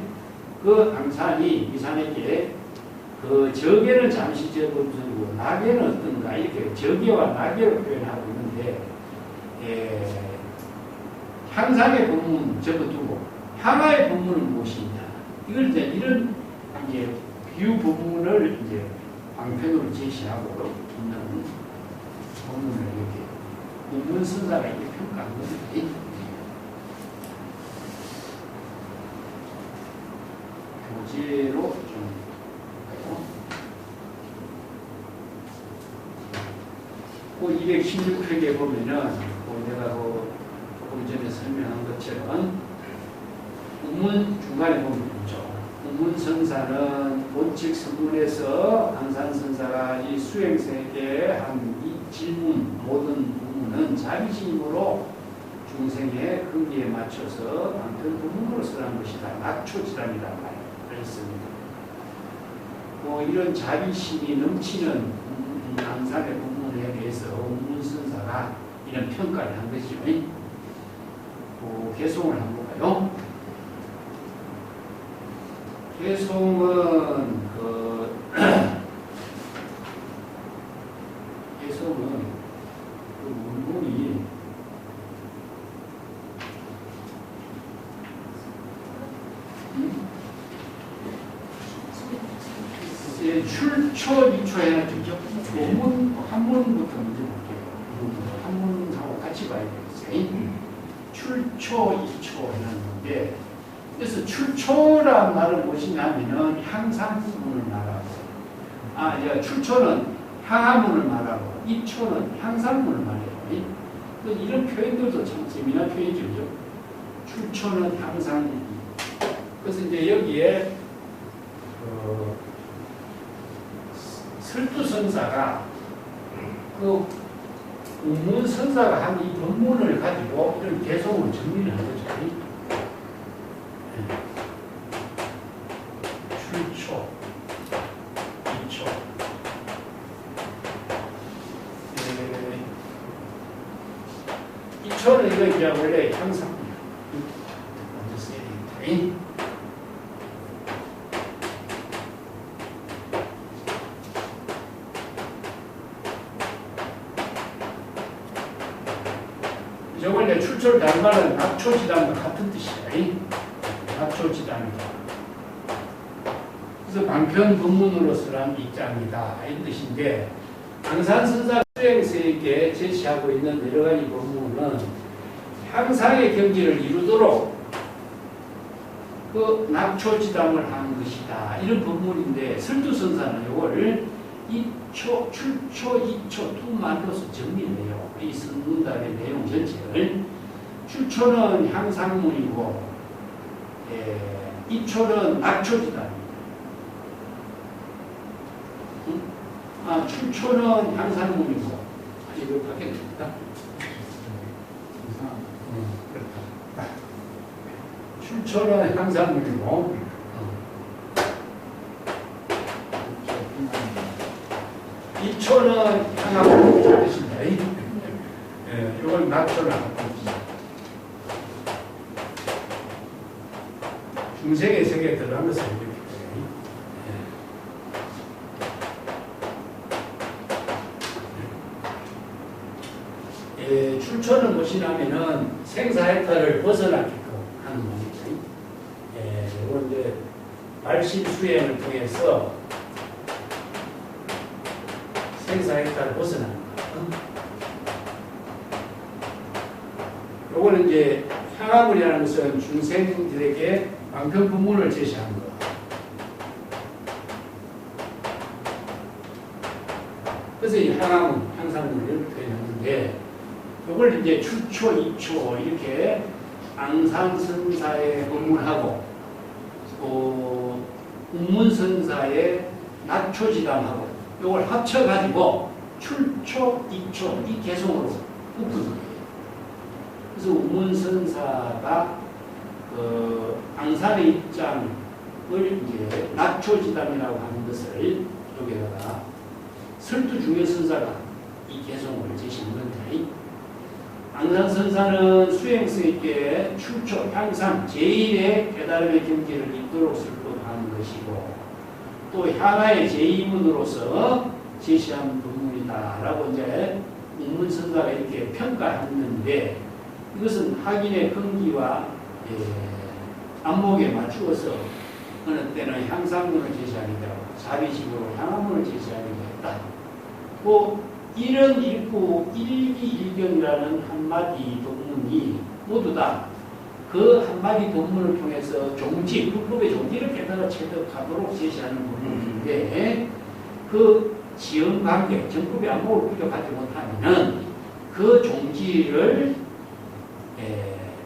그 앙산이 미산에게 그 적에는 잠시 접음선이고 낙에는 어떤가, 이렇게 적에와 낙에로 표현하고 있는데, 향상의 본문 접어두고 향하의 본문은 무엇이냐, 이걸 이제 이런 이제 비유 부분을 이제 방편으로 제시하고 있는 본문을 이렇게 우문선사가 이렇게 평가한 겁니다. 교재로 좀 볼까요? 그 216페이지에 보면은 내가 조금 전에 설명한 것처럼 우문 중간에 보면 있죠. 우문선사는 본칙 선문에서 앙산선사가 이 수행세계에 한 이 질문, 모든 부문은 자비심으로 중생의 근기에 맞춰서 방편 부문으로 설한 것이다. 낙초지단이다 말했습니다. 이런 자비심이 넘치는 앙산의 부문에 대해서 우문선사가 이런 평가를 한 것이죠. 개송을 한번 볼까요? 개송은 그 문문이 출초, 이초 해놨죠. 한문부터 먼저 볼게요. 한문하고 같이 봐야 되겠어요. 출초, 이초 해놨는데, 그래서 출초란 말은 무엇이냐면은 향상 부분을 말하고, 출초는 향하문을 말하고, 이초는 향상문을 말해요. 이런 표현들도 참 재미난 표현이죠. 출초는 향상. 그래서 이제 여기에 설두선사가 그 우문선사가 한 이 본문을 가지고 이런 개송을 정리를 한 거죠. 출초, 이초. 이초는 이거 이제 원래 향상입니다. 먼저 써야 됩니다. 원래 출초를 다른 말은 낙초지단과 같은 뜻이야. 낙초지단이다. 그래서 방편 본문으로서란 입장이다. 이 뜻인데, 앙산선사 수행세에게 제시하고 있는 여러 가지 본문은 향상의 경지를 이루도록 그 낙초지담을 한 것이다. 이런 법문인데 설두선사는 이걸 입초, 출초, 입초 두 말로서 정리를 해요. 이 선문답의 내용 전체를. 출초는 향상문이고 입초는 낙초지담입니다. 출초는 향상문이고 이거 바뀌었습니다. 출초는 향상문이고 입초는 향하고 뜻입니다. 이건 낙초를 하고 있습니다. 중생의 세계에 들어가면서 이렇게 출초는 무엇이냐면은 생사해탈을 벗어나게끔 하는 겁니다. 이건 이제 말심 수행을 통해서 생사해탈을 벗어나는 거예요. 요거는 이제 향화문이라는 것은 중생들에게 방편법문을 제시하는 거. 그래서 이 향화문, 향상문을 이렇게 표현하는데, 이걸 이제 출초, 입초 이렇게 앙상선사의 법문하고, 또 운문선사의 낙초지담하고, 이걸 합쳐가지고 출초, 입초 이 개성으로 묶은 거예요. 그래서 운문선사가 앙산의 입장을 이제 낙초지담이라고 하는 것을 여기다가 설두중요선사가 이 개성을 제시한 건데, 앙산선사는 수행성 있게 출초, 향상, 제1의 깨달음의 경지를 이끌어 설법하는 것이고, 또 향하의 제2문으로서 제시한 부분이다라고 이제 운문선사가 이렇게 평가했는데, 이것은 학인의 근기와 안목에 맞추어서 어느 때는 향상문을 제시하기도 하고 자비식으로 향화문을 제시하기도 했다. 또 이런 일구 일기일경이라는 한마디 법문이 모두 다 그 한마디 법문을 통해서 종지, 불법의 종지를 깨달아 체득하도록 제시하는 부분인데, 그 지연관계, 정법의 안목을 부족하지 못하면은 그 종지를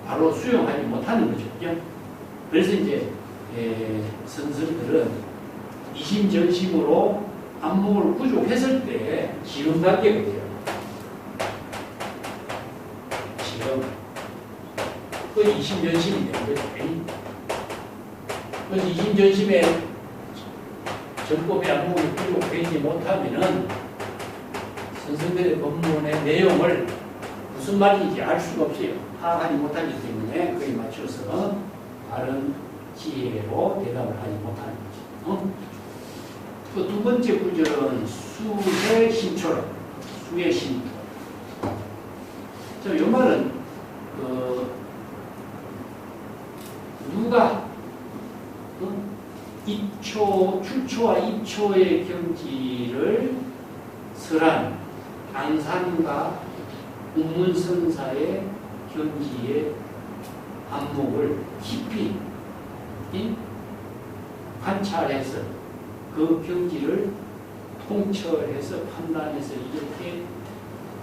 바로 수용하지 못하는 거죠. 그래서 이제 선생들은 이심전심으로 안목을 부족했을 때 지연관계가 돼요. 지연. 그 이심전심이 되는 거죠. 그래서 이심전심에 전법의 안목이 부족되지 못하면은 선생들의 법문의 내용을 무슨 말인지 알 수가 없어요. 파악하지 못하기 때문에 그에 맞춰서 바른 지혜로 대답을 하지 못하는 거죠. 그 두 번째 구절은 수의 신초로, 수의 신초. 자, 이 말은 누가 입초, 출초와 입초의 경지를 설한 앙산과 운문선사의 경지의 안목을 깊이 관찰해서 그 경지를 통철해서 판단해서 이렇게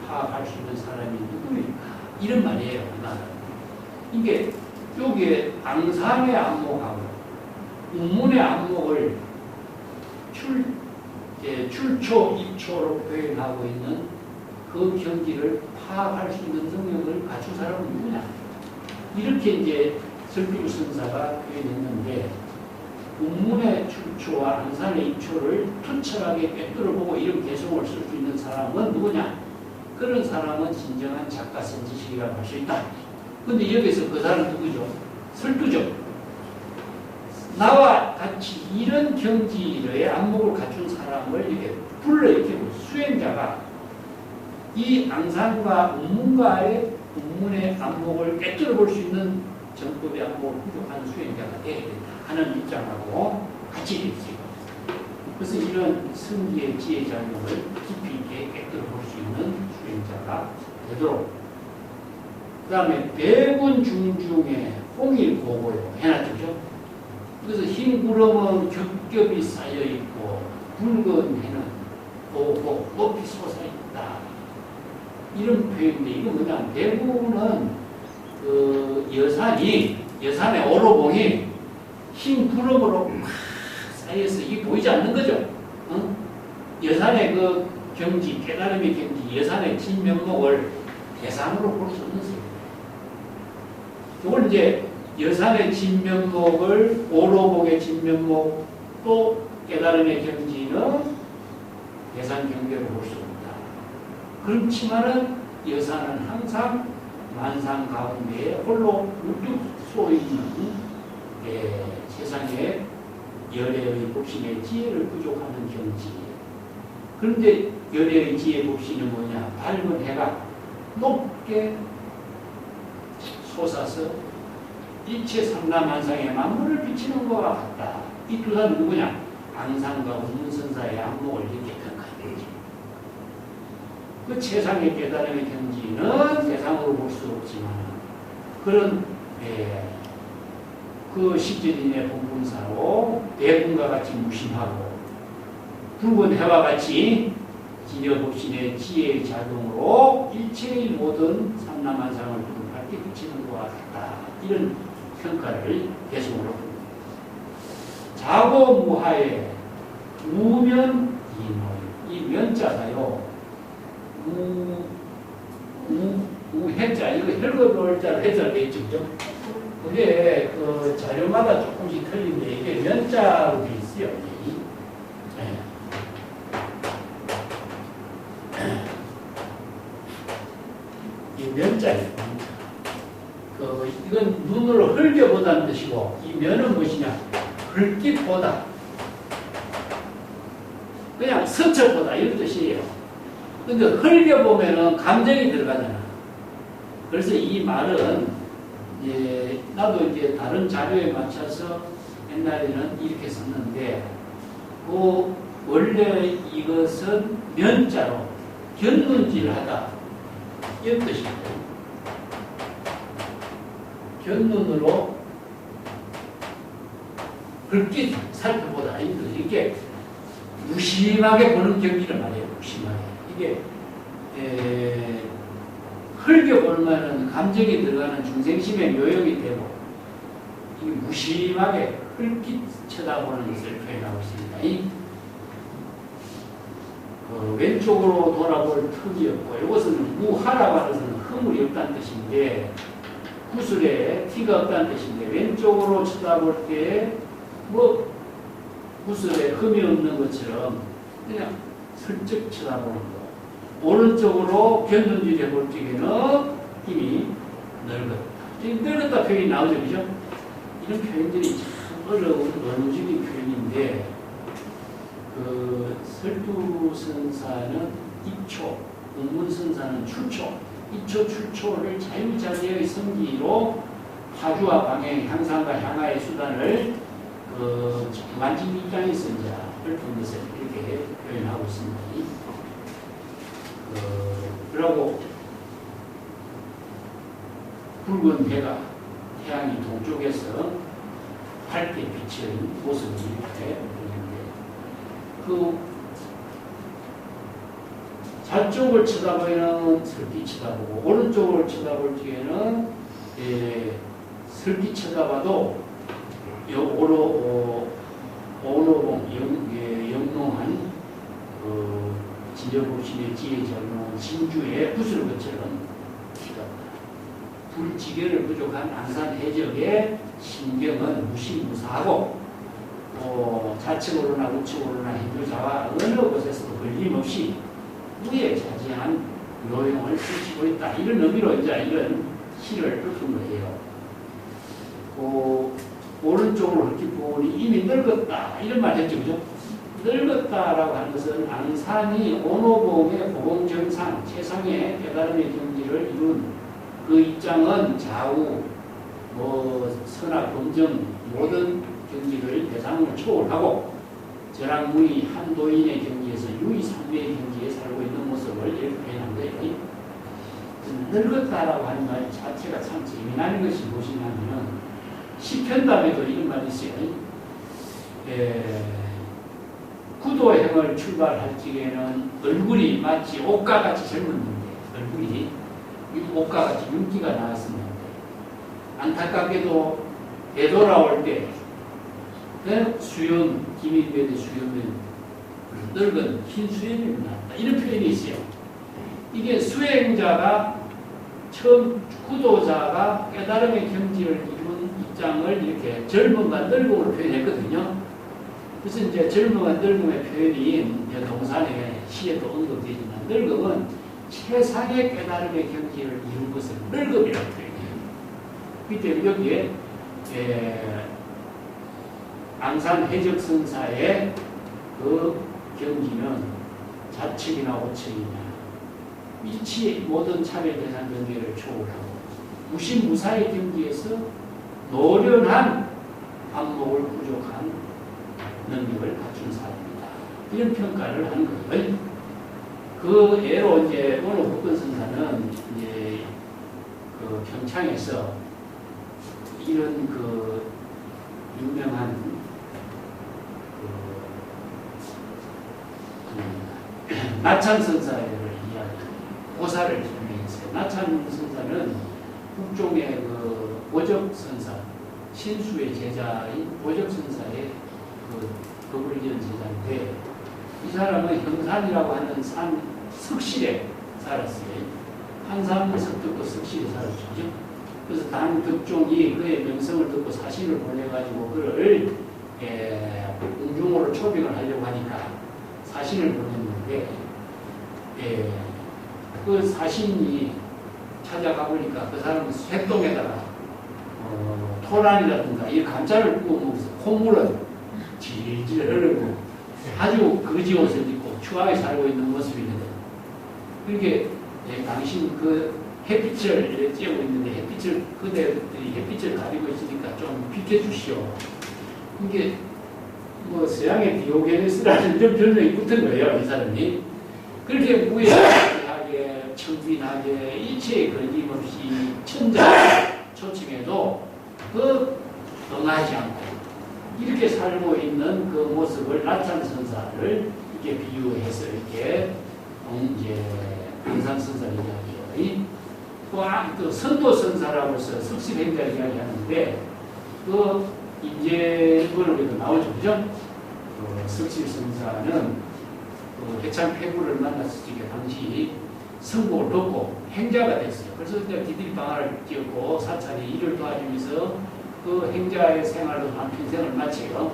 파악할 수 있는 사람이 누구일까? 이런 말이에요. 이게 여기에 앙산의 안목하고 운문의 안목을 출초, 입초로 표현하고 있는 그 경지를 파악할 수 있는 능력을 갖춘 사람은 누구냐? 이렇게 이제 설비우선사가 표현했는데, 운문의 출초와 앙산의 입초를 투철하게 꿰뚫어보고 이런 개성을 쓸 수 있는 사람은 누구냐? 그런 사람은 진정한 작가 선지식이라고 할 수 있다. 근데 여기서 그 사람 누구죠? 설두죠. 나와 같이 이런 경지의 안목을 갖춘 사람을 이렇게 불러일으키고 수행자가 이 앙산과 운문과의 운문의 안목을 깨뜨려 볼 수 있는 정법의 안목을 부족한 수행자가 되어야 된다 하는 입장하고 같이 되어 있어요. 그래서 이런 성기의 지혜작용을 깊이 있게 깨뜨려 볼 수 있는 수행자가 되도록. 그 다음에 백운 중중에 홍일고고요 해놨죠. 그래서 흰 구름은 겹겹이 쌓여 있고 붉은 해는 오고 높이 솟아 있다. 이런 표현인데 이거 뭐냐? 대부분은 그 여산의 오로봉이 흰 구름으로 막 쌓여서 이게 보이지 않는 거죠. 어? 여산의 그 경지, 깨달음의 경지, 여산의 진면목을 대상으로 볼 수 없는 세계입니다. 이걸 이제 여산의 진면목을 오로복의 진면목 또 깨달음의 경지는 대상 경계로 볼 수 없다. 그렇지만은 여산은 항상 만상 가운데에 홀로 우뚝 서 있는 세상에 열애의 법신의 지혜를 부족하는 경지. 그런데 열애의 지혜 법신이 뭐냐? 밝은 해가 높게 솟아서 일체 삼라만상의 만물을 비치는 것과 같다. 이 두 사람은 누구냐? 앙상과 운문선사의 안목을 이렇게 평가되지. 그 최상의 깨달음의 경지는 대상으로 볼 수 없지만 그런 그 십제진의 본분사로 대군과 같이 무심하고 붉은 해와 같이 진여법신의 지혜의 작용으로 일체의 모든 삼라만상을 밝게 비치는 것과 같다. 이런 평가를 대승으로 합니다. 자고무하에 우면 이노. 이 면자가요. 우해자. 이거 혈거놀자를 해자를 돼 있죠. 그게 그 자료마다 조금씩 틀린데 이게 면자로 돼 있어요. 이 면자예요. 이건 눈으로 흘겨보다는 뜻이고 이 면은 무엇이냐? 흘깃보다 그냥 스쳐보다 이런 뜻이에요. 근데 흘겨보면은 감정이 들어가잖아. 그래서 이 말은 나도 이제 다른 자료에 맞춰서 옛날에는 이렇게 썼는데 원래 이것은 면자로 견눈질하다 이런 뜻이에요. 견눈으로 굵게 살펴보다. 이게 무심하게 보는 경기를 말해요. 무심하게. 이게 흘겨보면은 감정이 들어가는 중생심의 묘역이 되고 이게 무심하게 흘깃 쳐다보는 것을 표현하고 있습니다. 왼쪽으로 돌아볼 틈이 없고 이것은 무하라고 하는 것은 허물이 없다는 뜻인데 구슬에 티가 없다는 뜻인데 왼쪽으로 쳐다볼 때 뭐 구슬에 흠이 없는 것처럼 그냥 슬쩍 쳐다보는 거. 오른쪽으로 견눈질해 볼 적에는 힘이 늙었다. 늙었다 표현이 나오죠. 그죠? 이런 표현들이 참 어려운 원주기 표현인데 설두선사는 입초, 운문선사는 출초. 입초, 출초를 자유자재의 성기로 화두와 방향, 향상과 향하의 수단을 만진 입장에서 이제 읊은 것을 이렇게 표현하고 있습니다. 그러고 붉은 해가 태양이 동쪽에서 밝게 비치는 모습을 이렇게 보이는데 좌쪽을 쳐다보면 슬피 쳐다보고 오른쪽을 쳐다볼 적에는 슬피 쳐다봐도 오로봉 영롱한 진여법신의 지혜 전용 진주의 구슬 것처럼 티가 불지결을 부족한 앙산 해적의 신경은 무시무사하고 좌측으로나 우측으로나 hin두자와 어느 곳에서도 걸림없이 우애자지한 요용을 펼치고 있다. 이런 의미로 이제 이런 시를 읊은 거예요. 오른쪽으로 이렇게 보니 이미 늙었다. 이런 말 했죠. 그죠? 늙었다라고 하는 것은 앙산이 오노봉의 고공정상, 최상의 깨달음의 경지를 이룬 그 입장은 좌우, 선악, 검정 모든 경지를 대상으로 초월하고 저랑무의 한도인의 경지에서 유의삼배의 경지에 살고 있는 모습을 이렇게 표현한 거예요. 늙었다라고 하는 말 자체가 참 재미나는 것이 무엇이냐면 시편담에도 이런 말이 있어요. 구도행을 출발할 적에는 얼굴이 마치 옷과 같이 젊었는데, 얼굴이 옷과 같이 윤기가 나왔었는데, 안타깝게도 되돌아올 때 수염, 김인변의 수염은 늙은 흰 수염이 나왔다. 이런 표현이 있어요. 이게 수행자가 처음 구도자가 깨달음의 경지를 이룬 입장을 이렇게 젊음과 늙음으로 표현했거든요. 그래서 이제 젊음과 늙음의 표현이 동산의 시에도 언급되지만 늙음은 최상의 깨달음의 경지를 이룬 것을 늙음이라고 표현해요. 그렇기 때문에 여기에 앙산 해적선사의 그 경지는 좌측이나 우측이냐 일치 모든 차별 대상 경계를 초월하고 무신무사의 경지에서 노련한 안목을 부족한 능력을 갖춘 사람이다. 이런 평가를 하는 거예요. 그 예로 이제 오늘 법권선사는 이제 그 평창에서 이런 그 유명한 나찬선사를 고사를 설명했어요. 나찬선사는 북종의 그 보적선사, 신수의 제자인 보적선사의 그 거불전 제자인데 이 사람은 형산이라고 하는 산 석실에 살았어요. 한산 석득도 석실에 살았죠. 그래서 당 덕종이 그의 명성을 듣고 사신을 보내가지고 그를 웅중으로 초빙을 하려고 하니까 사신을 보냈는데 그 사신이 찾아가 보니까 그 사람은 쇠똥에다가 토란이라든가 이 감자를 구워 먹어서 콧물은 질질 흐르고 아주 거지 옷을 입고 추하게 살고 있는 모습이거든. 그렇게 당신 그 햇빛을 쬐고 있는데 햇빛을 그대들이 햇빛을 가리고 있으니까 좀 비켜주시오. 이게 뭐 서양의 디오게네스라는 별명이 붙은 거예요, 이 사람이. 그렇게 무예하게 청빈하게 일체에 걸림없이 천자 초청해도 그 응하지 않고 이렇게 살고 있는 그 모습을 나찬선사를 이렇게 비유해서 이렇게 이제 앙산선사를 이야기해요. 또 선도선사라고서 석실행자를 이야기하는데 그 인제번호에도 나오죠, 그죠? 석실선사는 그 해창 폐구를 만났을 때 당시 성공을 얻고 행자가 됐어요. 그래서 이제 디딜방아를 끼얹고 사찰이 일을 도와주면서 그 행자의 생활로 한평생을 마쳐요.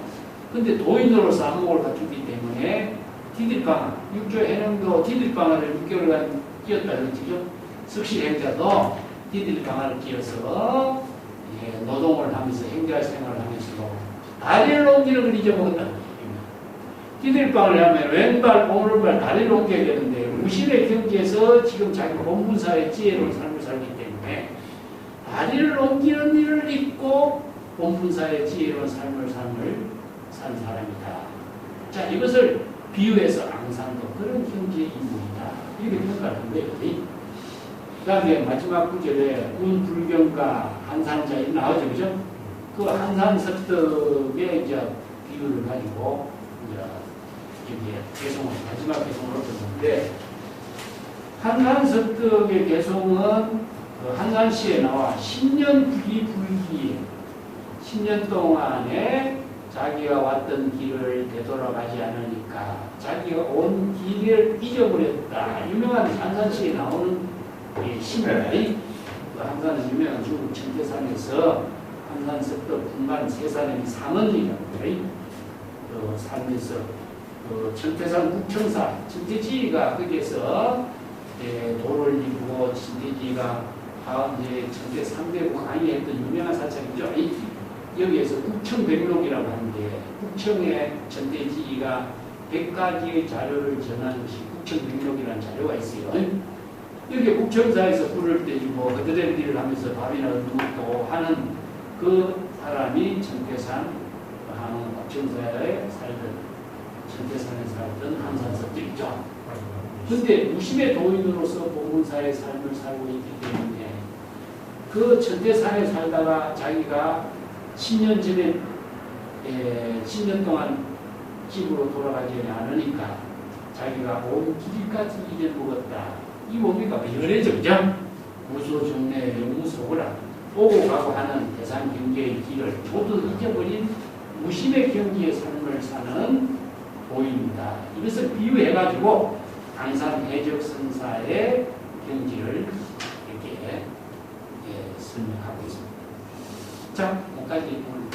근데 도인으로서 안목을 갖추기 때문에 디딜방아, 육조 해능도 디딜방아를 6개월간 끼었다는 거죠. 석실 행자도 디딜방아를 끼어서 노동을 하면서 행자 생활을 하면서 다리를 옮기는 걸 잊어먹었다는 거예요. 디딜방을 하면 왼발, 오른발 다리를 옮겨야 되는데 무신의 경지에서 지금 자기 본분사의 지혜로운 삶을 살기 때문에 다리를 옮기는 일을 잊고 본분사의 지혜로운 삶을 산 사람이다. 자, 이것을 비유해서 앙산도 그런 경지의 인물이다. 이렇게 평가를 한 거예요. 그 다음에 마지막 구절에 운불경과 한산자이 나오죠. 그죠? 그 한산석덕의 이제 비유를 가지고 이제 여기에 개송을, 마지막 개송을 얻었는데 한산석덕의 개송은 그 한산시에 나와 10년 불기에 10년 동안에 자기가 왔던 길을 되돌아가지 않으니까 자기가 온 길을 잊어버렸다. 유명한 한산시에 나오는 신문이 그 한산은 유명한 중국 천태산에서 한산석덕 분만 세 사람이 상언이라고 살면서 그 천태산 국청사 천태지가 거기에서 도를 이루고 천태지가 이제 천태 3대국 강의했던 유명한 사찰이죠. 여기에서 국청백록이라고 하는데 국청에 천태지가 100가지의 자료를 전한 것이 국청백록이라는 자료가 있어요. 여기 국청사에서 불을 떼주고 그들의 일을 하면서 밥이나 얻어먹고 하는 그 사람이 천태산 국청사에 살던 천태산에 살던 한산석덕이죠. 그런데 무심의 도인으로서 본문사의 삶을 살고 있기 때문에 그 천태산에 살다가 자기가 10년 전에 10년 동안 집으로 돌아가지 않으니까 자기가 온 길까지 잊어먹었다. 이 의미가 열애죠, 그죠? 무소중내 영무소라 오고 가고 하는 대상 경계의 길을 모두 잊어버린 무심의 경지의 삶을 사는 보입니다. 이것을 비유해가지고 강산 해적선사의 경지를 이렇게 설명하고 있습니다. 자, 여기까지 오늘